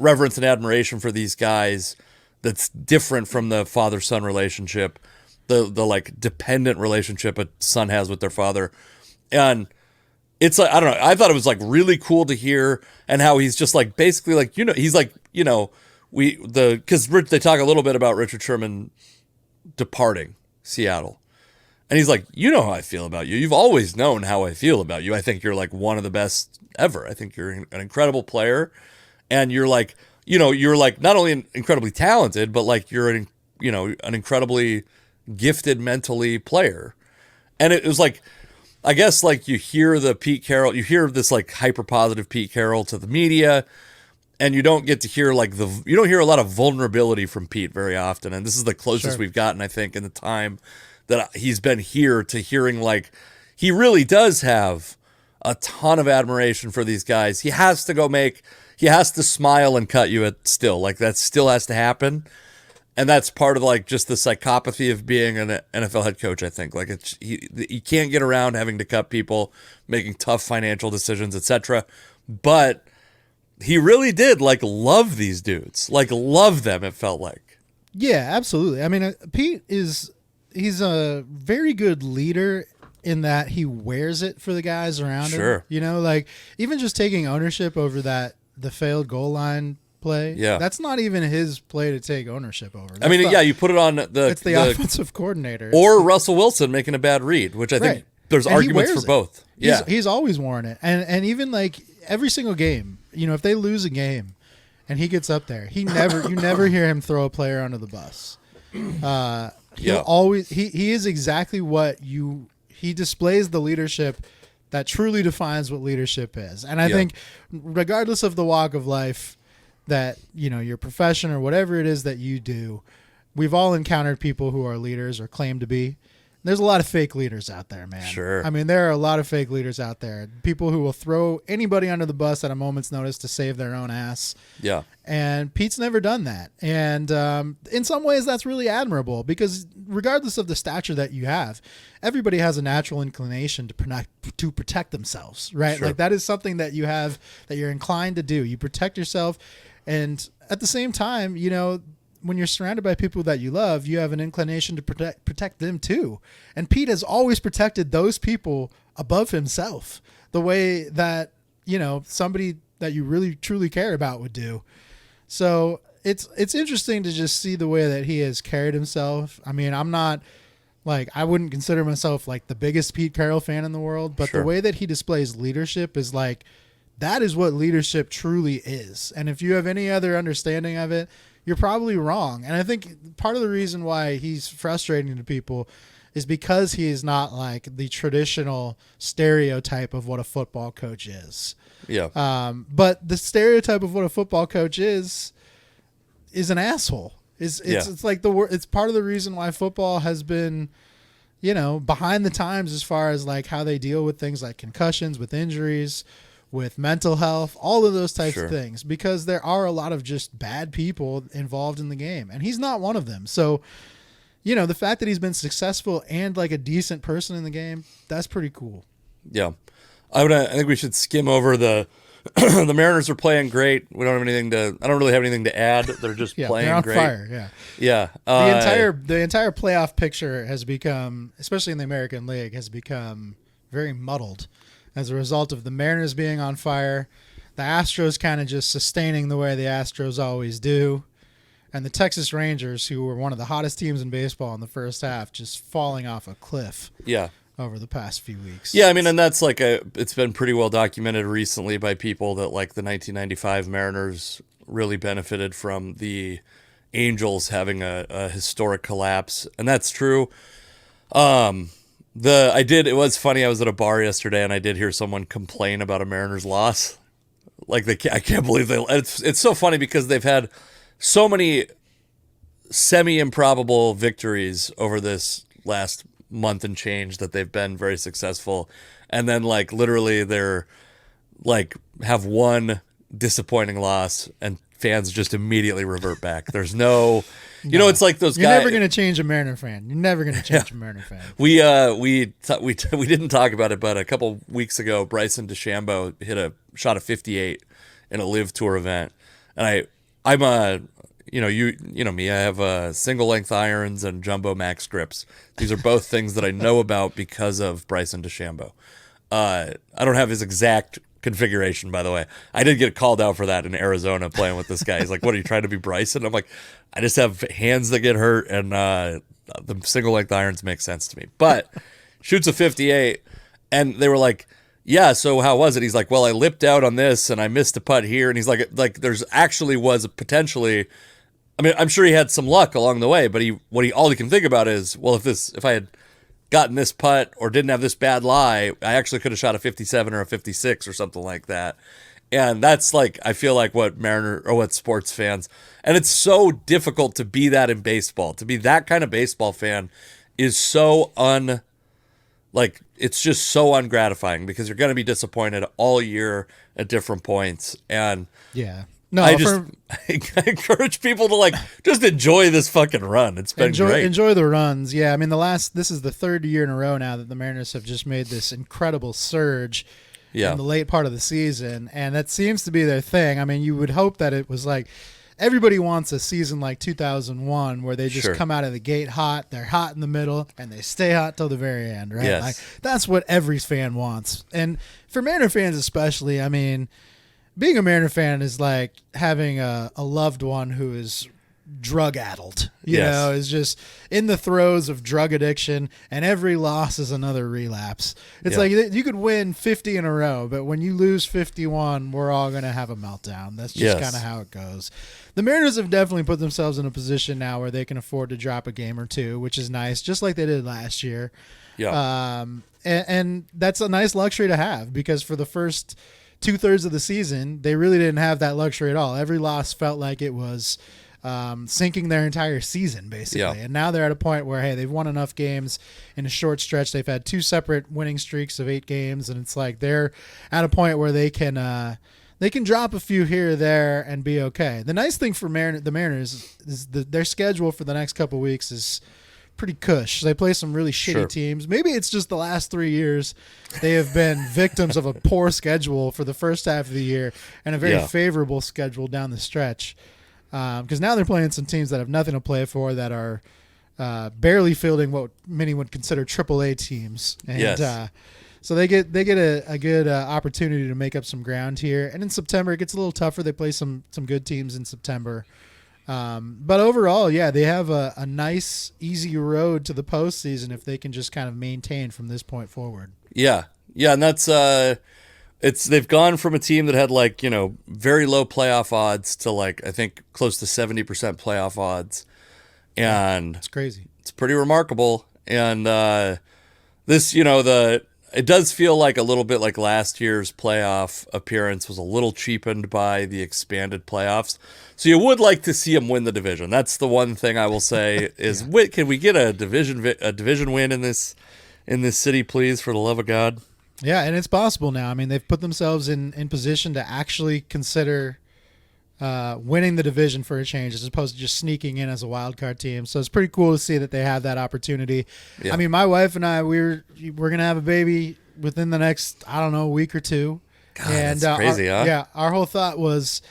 reverence and admiration for these guys that's different from the father-son relationship, the like dependent relationship a son has with their father. And it's like, I don't know, I thought it was like really cool to hear, and how he's just like basically like, he's like, because they talk a little bit about Richard Sherman departing Seattle. And he's like, you know how I feel about you. You've always known how I feel about you. I think you're like one of the best ever. I think you're an incredible player. And you're like, you're like not only incredibly talented, but like you're an incredibly gifted mentally player. And it was like, I guess like you hear you hear this like hyper positive Pete Carroll to the media, and you don't get to hear you don't hear a lot of vulnerability from Pete very often. And this is the closest we've gotten, I think, in the time that he's been here to hearing like he really does have a ton of admiration for these guys. He has to smile and cut you at Still. Like that still has to happen. And that's part of like just the psychopathy of being an NFL head coach, I think. Like you can't get around having to cut people, making tough financial decisions, etc. But he really did like love these dudes, like love them. It felt like. Yeah, absolutely. I mean, Pete he's a very good leader in that he wears it for the guys around him. Like even just taking ownership over the failed goal line play. Yeah, that's not even his play to take ownership over. That's you put it on it's the offensive coordinator or Russell Wilson making a bad read, which I think there's arguments for both. He's always worn it, and even like every single game, if they lose a game, and he gets up there. You never hear him throw a player under the bus. He'll always he is exactly what he displays the leadership that truly defines what leadership is. And I think regardless of the walk of life that, your profession or whatever it is that you do, we've all encountered people who are leaders or claim to be. There's a lot of fake leaders out there, man. Sure. I mean, there are a lot of fake leaders out there. People who will throw anybody under the bus at a moment's notice to save their own ass. Yeah. And Pete's never done that. And in some ways, that's really admirable because regardless of the stature that you have, everybody has a natural inclination to protect themselves, right? Sure. Like that is something that you have, that you're inclined to do. You protect yourself. And at the same time, when you're surrounded by people that you love, you have an inclination to protect them too. And Pete has always protected those people above himself the way that, somebody that you really truly care about would do. So it's interesting to just see the way that he has carried himself. I mean, I'm not I wouldn't consider myself like the biggest Pete Carroll fan in the world, but Sure. the way that he displays leadership is that is what leadership truly is. And if you have any other understanding of it, you're probably wrong. And I think part of the reason why he's frustrating to people is because he is not like the traditional stereotype of what a football coach is. Yeah. But the stereotype of what a football coach is an asshole. It's like it's part of the reason why football has been, behind the times as far as like how they deal with things like concussions, with injuries, with mental health, all of those types of things, because there are a lot of just bad people involved in the game, and he's not one of them. So, the fact that he's been successful and like a decent person in the game, that's pretty cool. Yeah. I think we should skim over the the Mariners are playing great. I don't really have anything to add. They're just playing they're on great. Fire. Yeah. Yeah. The entire playoff picture has become, especially in the American League, has become very muddled as a result of the Mariners being on fire, the Astros kind of just sustaining the way the Astros always do, and the Texas Rangers, who were one of the hottest teams in baseball in the first half, just falling off a cliff. Yeah. Over the past few weeks. Yeah, I mean, and that's it's been pretty well documented recently by people that like the 1995 Mariners really benefited from the Angels having a historic collapse, and that's true. It was funny. I was at a bar yesterday and I did hear someone complain about a Mariners loss. I can't believe it's so funny because they've had so many semi-improbable victories over this last month and change that they've been very successful. And then literally they're have one disappointing loss and fans just immediately revert back. There's no, it's like those guys. You're never going to change a Mariner fan. You're never going to change a Mariner fan. We didn't talk about it, but a couple weeks ago, Bryson shot a 58 in a Live Tour event, and I'm me. I have single length irons and jumbo max grips. These are both things that I know about because of Bryson DeChambeau. I don't have his exact configuration, by the way. I did get called out for that in Arizona playing with this guy. He's like, "What are you trying to be Bryson?" I'm like, "I just have hands that get hurt, and the single length irons make sense to me." But shoots a 58, and they were like, "Yeah, so how was it?" He's like, "Well, I lipped out on this, and I missed a putt here." And he's like there's actually was potentially. I mean, I'm sure he had some luck along the way, but all he can think about is, well, if I had gotten this putt or didn't have this bad lie, I actually could have shot a 57 or a 56 or something like that. And that's I feel like what sports fans, and it's so difficult to be that in baseball. To be that kind of baseball fan is so it's just so ungratifying because you're going to be disappointed all year at different points. And yeah. No, I encourage people to just enjoy this fucking run. It's been great. Enjoy the runs. Yeah, I mean this is the third year in a row now that the Mariners have just made this incredible surge in the late part of the season, and that seems to be their thing. I mean, you would hope that it was everybody wants a season like 2001 where they just come out of the gate hot, they're hot in the middle, and they stay hot till the very end, right? Yes. That's what every fan wants. And for Mariner fans especially, I mean, being a Mariner fan is like having a loved one who is drug addled, you know, is just in the throes of drug addiction, and every loss is another relapse. It's like you could win 50 in a row, but when you lose 51, we're all going to have a meltdown. That's just kind of how it goes. The Mariners have definitely put themselves in a position now where they can afford to drop a game or two, which is nice, just like they did last year. Yeah. And that's a nice luxury to have, because for the first 2/3 of the season, they really didn't have that luxury at all. Every loss felt like it was sinking their entire season, basically. Yeah. And now they're at a point where, hey, they've won enough games in a short stretch. They've had 2 separate winning streaks of 8 games, and it's like they're at a point where they can drop a few here or there and be okay. The nice thing for the Mariners is their schedule for the next couple of weeks is pretty cush. They play some really shitty teams. Maybe it's just the last 3 years they have been victims of a poor schedule for the first half of the year and a very favorable schedule down the stretch. Because now they're playing some teams that have nothing to play for, that are barely fielding what many would consider AAA teams. And so they get a good opportunity to make up some ground here. And in September, it gets a little tougher. They play some good teams in September. But overall, they have a nice, easy road to the postseason if they can just kind of maintain from this point forward. Yeah, and that's they've gone from a team that had very low playoff odds to I think close to 70% playoff odds, and it's crazy. It's pretty remarkable. And this, it does feel like a little bit like last year's playoff appearance was a little cheapened by the expanded playoffs. So you would like to see them win the division. That's the one thing I will say is, can we get a division win in this city, please, for the love of God? Yeah, and it's possible now. I mean, they've put themselves in position to actually consider winning the division for a change, as opposed to just sneaking in as a wild card team. So it's pretty cool to see that they have that opportunity. Yeah. I mean, my wife and I, we're gonna have a baby within the next, I don't know, week or two. God, and that's crazy, huh? Yeah, our whole thought was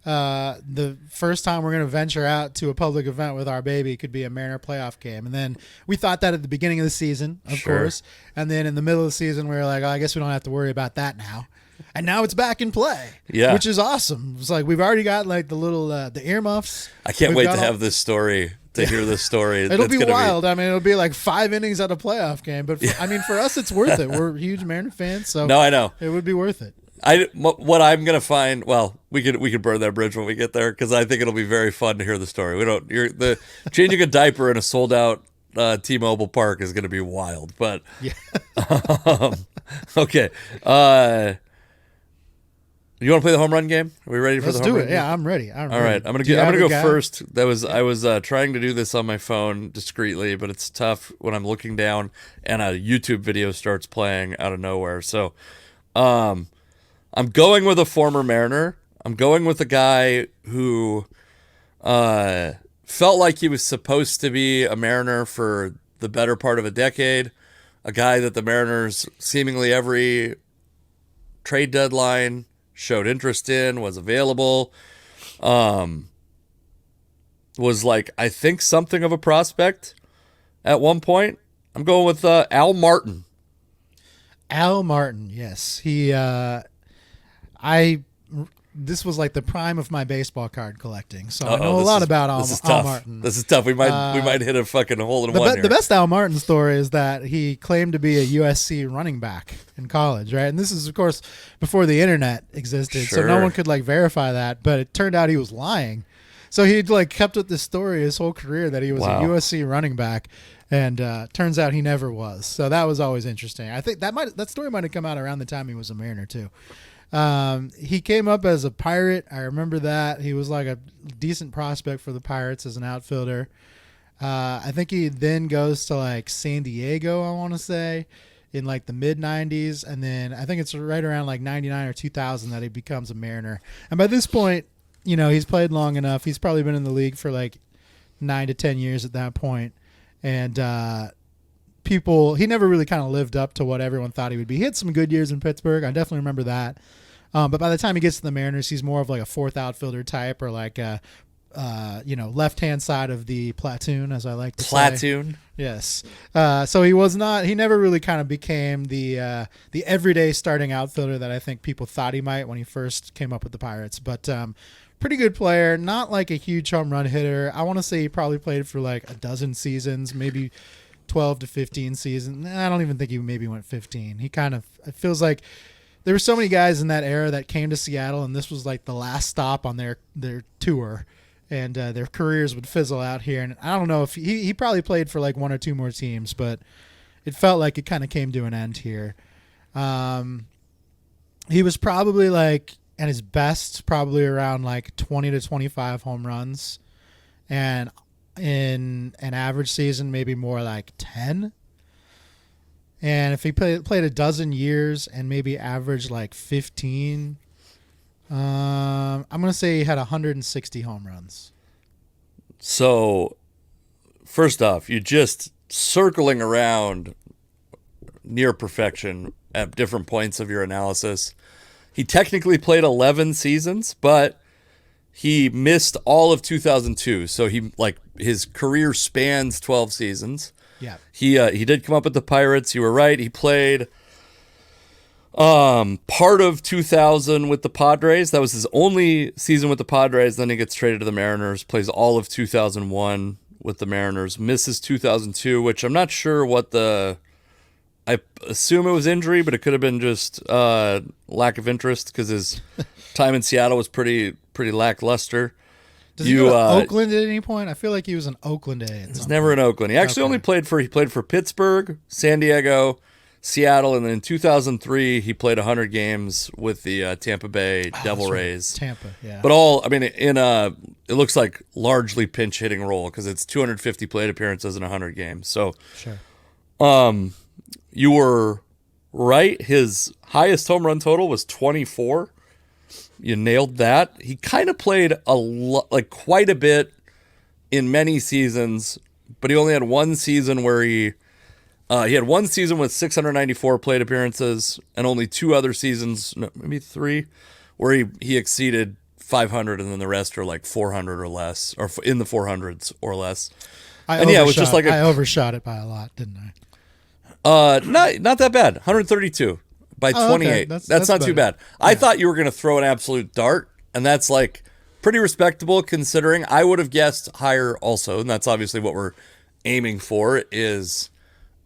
the first time we're going to venture out to a public event with our baby could be a Mariner playoff game. And then we thought that at the beginning of the season, of course. And then in the middle of the season, we were like, I guess we don't have to worry about that now. And now it's back in play, which is awesome. It's like we've already got the little the earmuffs. I can't wait to have this story, to hear this story. It'll be wild. I mean, it'll be like 5 innings at a playoff game. But for us, it's worth it. We're huge Mariner fans, so no, I know it would be worth it. What I'm gonna find. Well, we could burn that bridge when we get there, because I think it'll be very fun to hear the story. The changing a diaper in a sold out T-Mobile Park is gonna be wild. But okay. You want to play the home run game? Are we ready for the home run game? Yeah, I'm ready. All right, I'm gonna go first. I was trying to do this on my phone discreetly, but it's tough when I'm looking down and a YouTube video starts playing out of nowhere. So, I'm going with a former Mariner. I'm going with a guy who felt like he was supposed to be a Mariner for the better part of a decade. A guy that the Mariners seemingly every trade deadline showed interest in, was available, was I think something of a prospect at one point. I'm going with Al Martin. Al Martin, yes. This was the prime of my baseball card collecting, so I know a lot about Al Martin. This is tough. We might hit a fucking hole in one here. The best Al Martin story is that he claimed to be a USC running back in college, right? And this is, of course, before the internet existed, so no one could verify that. But it turned out he was lying. So he'd kept with this story his whole career that he was a USC running back, and turns out he never was. So that was always interesting. I think that story might have come out around the time he was a Mariner too. He came up as a Pirate. I remember that. He was a decent prospect for the Pirates as an outfielder. I think he then goes to San Diego, I want to say, in the mid 90s. And then I think it's right around 99 or 2000 that he becomes a Mariner. And by this point, he's played long enough. He's probably been in the league for 9 to 10 years at that point. And, he never really kind of lived up to what everyone thought he would be. He had some good years in Pittsburgh. I definitely remember that. But by the time he gets to the Mariners, he's more of a fourth outfielder type, or a left-hand side of the platoon, as I like to say. Platoon? Yes. So he never really kind of became the everyday starting outfielder that I think people thought he might when he first came up with the Pirates. But pretty good player. Not like a huge home run hitter. I want to say he probably played for like a dozen seasons, maybe 12 to 15 seasons. I don't even think he maybe went 15. It feels like there were so many guys in that era that came to Seattle, and this was like the last stop on their tour, and their careers would fizzle out here. And I don't know if he probably played for like one or two more teams, but it felt like it kind of came to an end here. He was probably like at his best, probably around like 20 to 25 home runs, and in an average season, maybe more like 10. And if he played a dozen years and maybe averaged like 15, I'm going to say he had 160 home runs. So, first off, you're just circling around near perfection at different points of your analysis. He technically played 11 seasons, but he missed all of 2002. So his career spans 12 seasons. Yeah. He did come up with the Pirates. You were right. He played part of 2000 with the Padres. That was his only season with the Padres. Then he gets traded to the Mariners, plays all of 2001 with the Mariners, misses 2002, which I'm not sure what I assume it was injury, but it could have been just lack of interest because his time in Seattle was pretty lackluster. Does he go to Oakland at any point? I feel like he was in Oakland A. He's never in Oakland. He actually only played for Pittsburgh, San Diego, Seattle, and then in 2003 he played 100 games with the Tampa Bay Devil Rays. Tampa, yeah. But it looks like largely pinch hitting role because it's 250 plate appearances in 100 games. So, sure. You were right. His highest home run total was 24. You nailed that. He kind of played quite a bit in many seasons, but he only had one season where he had one season with 694 plate appearances and only two other seasons, maybe three, where he exceeded 500, and then the rest are like 400 or less, or in the 400s or less. It was just like I overshot it by a lot, didn't I? Not that bad. 132 by 28. Okay. That's not too bad. Yeah. I thought you were going to throw an absolute dart, and that's like pretty respectable considering. I would have guessed higher also, and that's obviously what we're aiming for is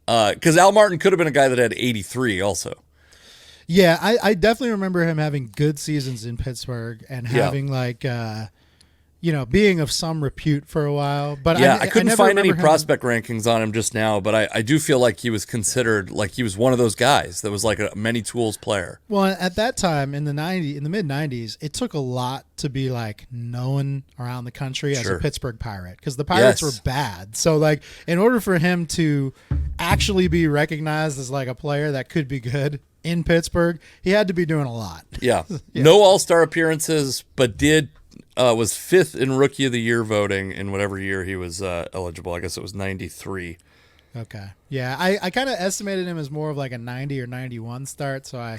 because Al Martin could have been a guy that had 83 also. Yeah, I definitely remember him having good seasons in Pittsburgh and having being of some repute for a while. But I couldn't find any prospect rankings on him just now, but I do feel like he was considered like he was one of those guys that was like a many tools player. Well, at that time in the mid 90s, it took a lot to be like known around the country as a Pittsburgh Pirate because the Pirates were bad. So like in order for him to actually be recognized as like a player that could be good in Pittsburgh, he had to be doing a lot. Yeah. No All-Star appearances, but was fifth in Rookie of the Year voting in whatever year he was eligible. I guess it was 93. Okay. Yeah, I kind of estimated him as more of like a 90 or 91 start, so I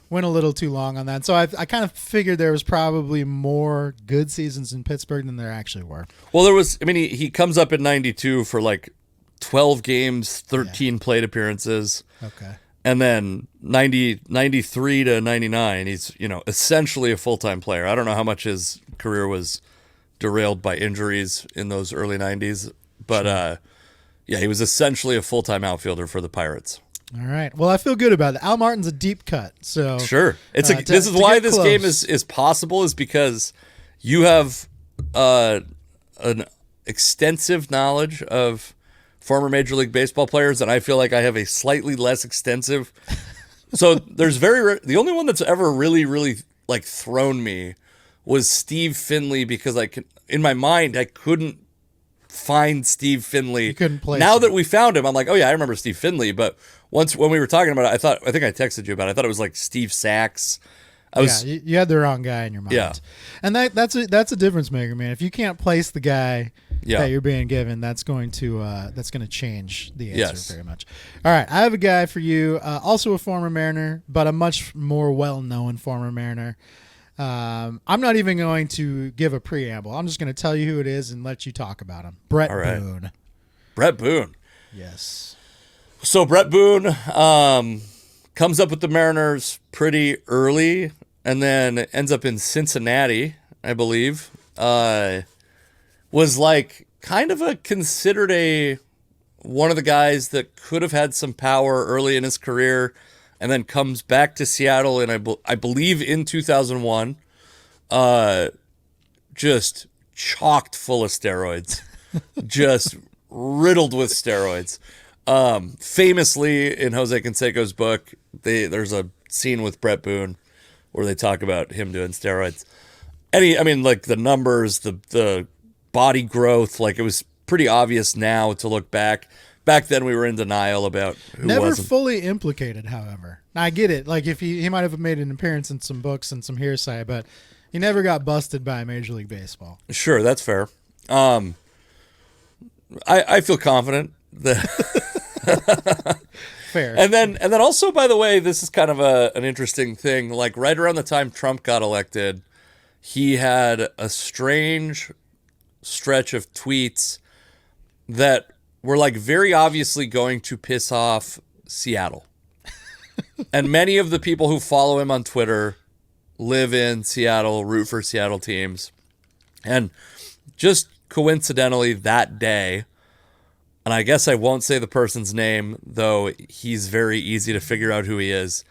went a little too long on that. So I kind of figured there was probably more good seasons in Pittsburgh than there actually were. Well, he comes up in 92 for like 12 games, 13 plate appearances. Okay. And then 93 to 99, he's, essentially a full-time player. I don't know how much his career was derailed by injuries in those early 90s, but he was essentially a full-time outfielder for the Pirates. All right. Well, I feel good about it. Al Martin's a deep cut, so sure. This is why this game is possible, is because you have an extensive knowledge of former Major League Baseball players, and I feel like I have a slightly less extensive. So there's the only one that's ever really, really like thrown me was Steve Finley, because in my mind I couldn't find Steve Finley. You couldn't place now him. That we found him, I'm like, oh yeah, I remember Steve Finley. But when we were talking about it, I think I texted you about it. I thought it was like Steve Sachs. You had the wrong guy in your mind. Yeah. And that's a difference maker, man. If you can't place the guy that you're being given, that's going to change the answer very much. All right, I have a guy for you, also a former Mariner, but a much more well-known former Mariner. I'm not even going to give a preamble. I'm just going to tell you who it is and let you talk about him. Brett Boone. Brett Boone. Yes. So Brett Boone comes up with the Mariners pretty early and then ends up in Cincinnati I believe, was like kind of considered one of the guys that could have had some power early in his career, and then comes back to Seattle, and I believe in 2001, just chocked full of steroids, just riddled with steroids. Famously, in Jose Canseco's book, there's a scene with Brett Boone where they talk about him doing steroids. Like the numbers, the body growth, like it was pretty obvious now to look back. Back then, we were in denial about who Never wasn't. fully implicated, however. Now, I get it. Like, if he might have made an appearance in some books and some hearsay, but he never got busted by Major League Baseball. Sure, that's fair. I feel confident that. Fair. And then also, by the way, this is kind of an interesting thing. Like right around the time Trump got elected, he had a strange stretch of tweets that were like very obviously going to piss off Seattle. And many of the people who follow him on Twitter live in Seattle, root for Seattle teams. And just coincidentally that day, and I guess I won't say the person's name, though he's very easy to figure out who he is.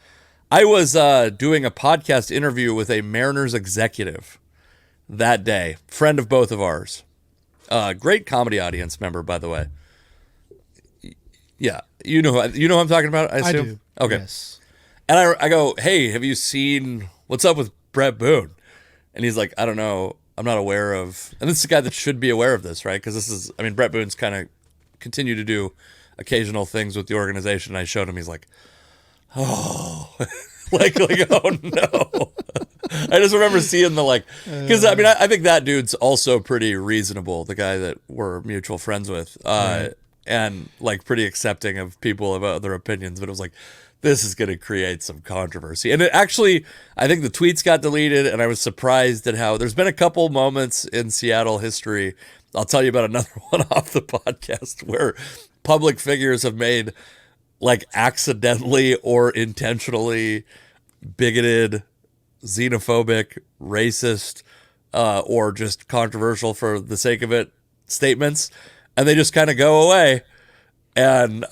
I was doing a podcast interview with a Mariners executive that day, friend of both of ours. Great comedy audience member, by the way. Yeah, you know who I'm talking about, I assume? I do. Okay. Yes. And I go, hey, have you seen what's up with Brett Boone? And he's like, I don't know. I'm not aware of. And this is a guy that should be aware of this, right? Because Brett Boone's kind of continue to do occasional things with the organization. I showed him. He's like, oh, like, oh no. I just remember seeing the because I think that dude's also pretty reasonable. The guy that we're mutual friends with, right. And like pretty accepting of people of other opinions. But it was like, this is going to create some controversy. And it actually, I think the tweets got deleted, and I was surprised at how there's been a couple moments in Seattle history. I'll tell you about another one off the podcast where public figures have made like accidentally or intentionally bigoted, xenophobic, racist, or just controversial for the sake of it statements, and they just kind of go away. And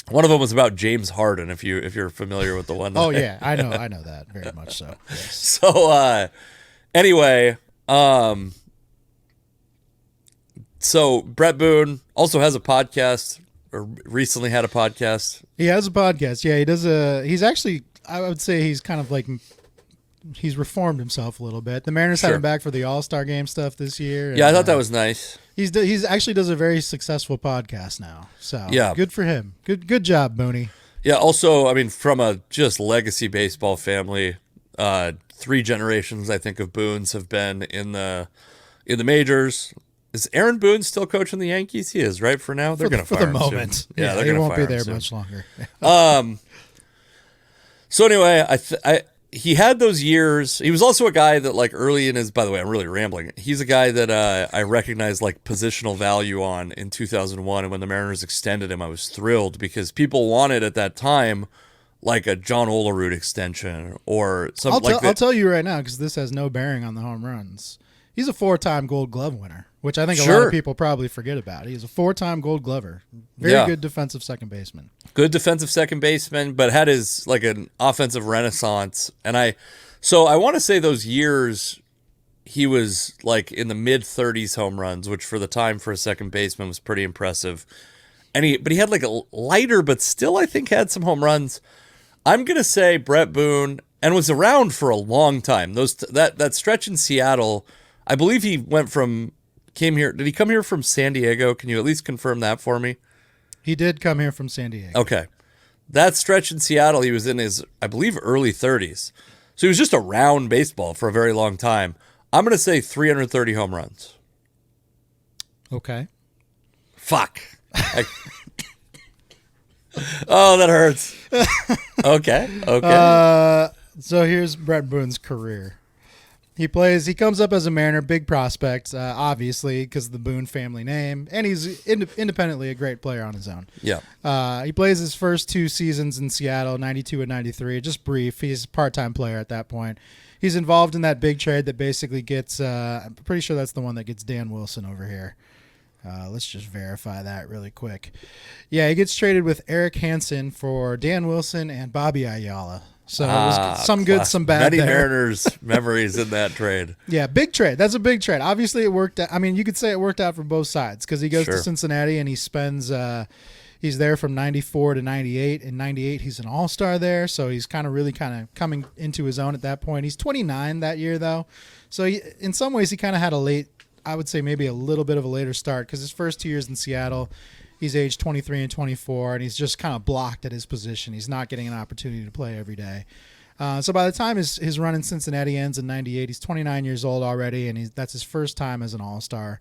one of them was about James Harden, if you're familiar with the one. Oh yeah, I know that very much so. Yes. So anyway, so Brett Boone also has a podcast, or recently had a podcast. He has a podcast. Yeah, he does he's actually, I would say he's kind of like, he's reformed himself a little bit. The Mariners had him back for the All-Star game stuff this year. Yeah, I thought that was nice. He's actually does a very successful podcast now. So yeah, good for him. Good job, Booney. Yeah. Also, from a just legacy baseball family, 3 generations I think of Boones have been in the majors. Is Aaron Boone still coaching the Yankees? He is, right? For now, they're going to fire him for the moment. Soon. Yeah, they're he going to won't fire be there him much longer. So anyway, he had those years. He was also a guy that like early in his. By the way, I'm really rambling. He's a guy that I recognized like positional value on in 2001, and when the Mariners extended him, I was thrilled because people wanted at that time like a John Olerud extension or something like that. I'll tell you right now because this has no bearing on the home runs. He's a 4-time Gold Glove winner, which I think a lot of people probably forget about. He's a 4-time Gold Glover. Very good defensive second baseman. Good defensive second baseman, but had his like an offensive renaissance. And I want to say those years he was like in the mid 30s home runs, which for the time for a second baseman was pretty impressive. But he had like a lighter, but still I think had some home runs. I'm gonna say Brett Boone, and was around for a long time. That stretch in Seattle. I believe he came here. Did he come here from San Diego? Can you at least confirm that for me? He did come here from San Diego. Okay. That stretch in Seattle, he was in his, I believe, early 30s. So he was just around baseball for a very long time. I'm going to say 330 home runs. Okay. Fuck. Oh, that hurts. Okay. So here's Brett Boone's career. He comes up as a Mariner, big prospect, obviously, because of the Boone family name, and he's independently a great player on his own. Yeah. He plays his first 2 seasons in Seattle, 92 and 93, just brief. He's a part-time player at that point. he's involved in that big trade that basically gets. I'm pretty sure that's the one that gets Dan Wilson over here. Let's just verify that really quick. Yeah, he gets traded with Eric Hansen for Dan Wilson and Bobby Ayala. So it was some good, some bad. Many there. Mariners memories in that trade. Yeah, big trade. That's a big trade. Obviously, it worked out. I mean, you could say it worked out for both sides because he goes to Cincinnati and he spends. He's there from 94 to 98. In 98, he's an all-star there, so he's kind of coming into his own at that point. He's 29 that year, though. So in some ways, he kind of had a late, I would say maybe a little bit of a later start because his first 2 years in Seattle, he's aged 23 and 24, and he's just kind of blocked at his position. He's not getting an opportunity to play every day. So by the time his run in Cincinnati ends in 98, he's 29 years old already, and that's his first time as an all-star.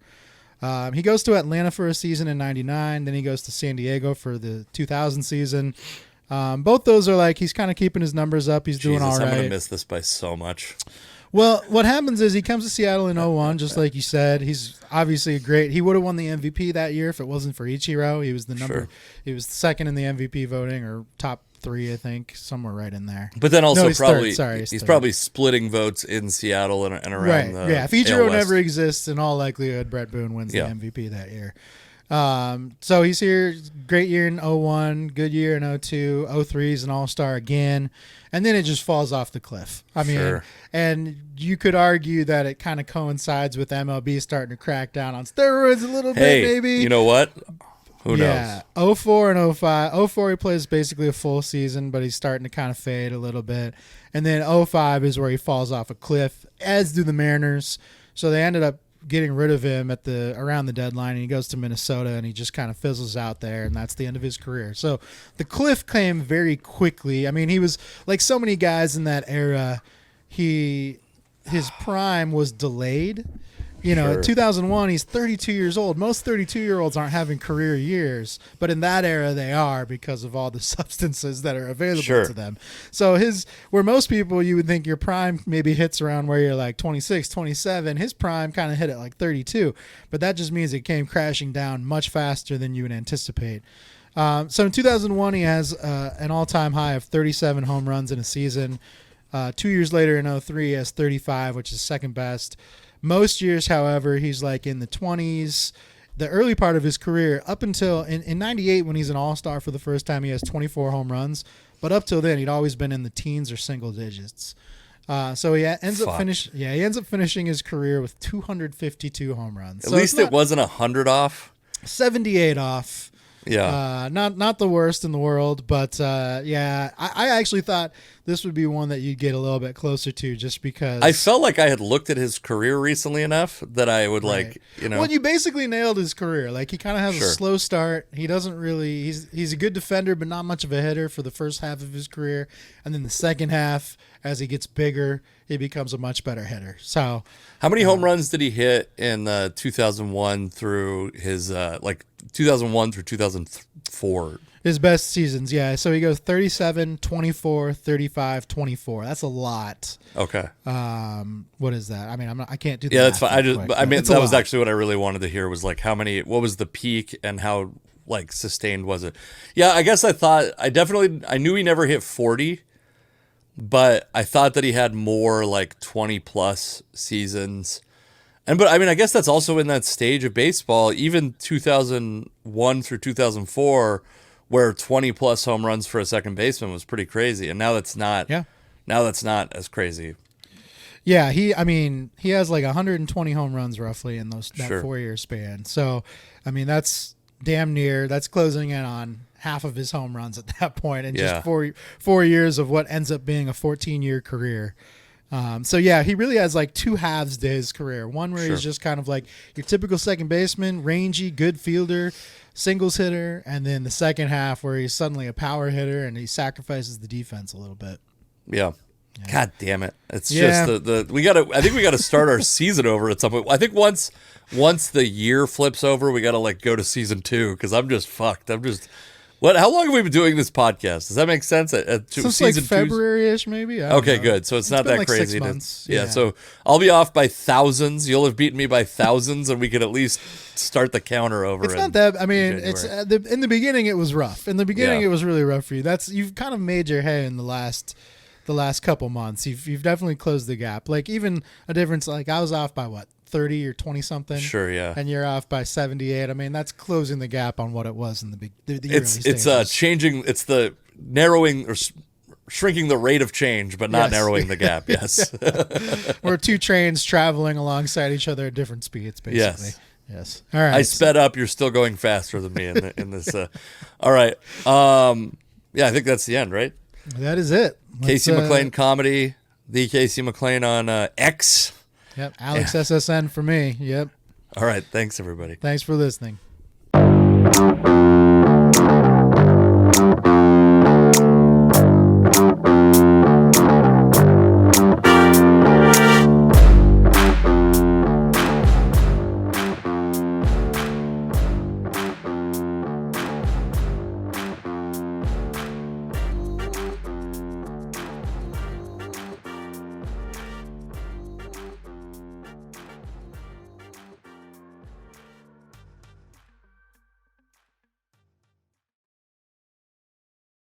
He goes to Atlanta for a season in 99. Then he goes to San Diego for the 2000 season. Both those are like he's kind of keeping his numbers up. He's doing all right. I'm going to miss this by so much. Well, what happens is he comes to Seattle in 01, just like you said. He's obviously great. He would have won the MVP that year if it wasn't for Ichiro. He was He was second in the MVP voting or top 3, I think, somewhere right in there. But then also he's probably third. Sorry, he's probably splitting votes in Seattle and around the yeah, if Ichiro AL West. never exists, in all likelihood, Brett Boone wins the MVP that year. So he's here. Great year in 01, good year in 02, 03 is an all-star again, and then it just falls off the cliff. I mean, and you could argue that it kind of coincides with MLB starting to crack down on steroids a little bit, maybe. You know what? Who knows? 04 and 05. 04 he plays basically a full season, but he's starting to kind of fade a little bit. And then 05 is where he falls off a cliff, as do the Mariners. So they ended up getting rid of him around the deadline, and he goes to Minnesota, and he just kind of fizzles out there, and that's the end of his career. So the cliff came very quickly. I mean, he was like so many guys in that era. His prime was delayed. You know, in 2001, he's 32 years old. Most 32-year-olds aren't having career years, but in that era they are because of all the substances that are available to them. So where most people you would think your prime maybe hits around where you're like 26, 27, his prime kind of hit at like 32, but that just means it came crashing down much faster than you would anticipate. So in 2001, he has an all-time high of 37 home runs in a season. 2 years later in 03, he has 35, which is second best. Most years, however, he's like in the 20s. The early part of his career, up until in 98 when he's an all-star for the first time, he has 24 home runs. But up till then, he'd always been in the teens or single digits. So he ends up finishing his career with 252 home runs. At least it wasn't 100 off. 78 off. Yeah. Not the worst in the world, but I actually thought this would be one that you'd get a little bit closer to just because I felt like I had looked at his career recently enough that I would Well, you basically nailed his career. Like he kind of has a slow start. He doesn't really he's a good defender but not much of a hitter for the first half of his career, and then the second half as he gets bigger, he becomes a much better hitter. So, how many home runs did he hit in 2001 through his 2001 through 2004? His best seasons, yeah. So he goes 37, 24, 35, 24. That's a lot. Okay. What is that? I mean, I can't do that. Yeah, that's fine. That was actually what I really wanted to hear was like what was the peak and how like sustained was it? Yeah, I guess I knew he never hit 40, but I thought that he had more like 20 plus seasons. But I mean, I guess that's also in that stage of baseball, even 2001 through 2004, where 20 plus home runs for a second baseman was pretty crazy. And now that's not. Yeah. Now that's not as crazy. Yeah, he has like 120 home runs roughly in that 4-year span. So, I memean, that's damn near. That's closing in on half of his home runs at that point, and just 4 years of what ends up being a 14-year career. So yeah, he really has like two halves to his career. One where he's just kind of like your typical second baseman, rangy, good fielder, singles hitter, and then the second half where he's suddenly a power hitter and he sacrifices the defense a little bit. Yeah. God damn it. It's just I think we gotta start our season over at some point. I think once the year flips over, we gotta like go to season 2 because I'm just fucked. How long have we been doing this podcast? Does that make sense? Since like February-ish, maybe. Okay, good. So it's not that like crazy. 6 months. Yeah, so I'll be off by thousands. You'll have beaten me by thousands, and we could at least start the counter over. It's not that. I mean, it's in the beginning it was rough. In the beginning, it was really rough for you. You've kind of made your hay in the last the last couple months. You've definitely closed the gap. Like even a difference. Like I was off by what 30 or 20 something. Sure, yeah. And you're off by 78. I mean, that's closing the gap on what it was in the early stages. It's changing. It's the narrowing or shrinking the rate of change, but not narrowing the gap. Yes. We're two trains traveling alongside each other at different speeds, basically. Yes. All right. I sped up. You're still going faster than me in this. All right. Yeah, I think that's the end, right? That is it. Casey McLean comedy. The Casey McLean on X. Yep. Alex SSN for me. Yep. All right. Thanks, everybody. Thanks for listening.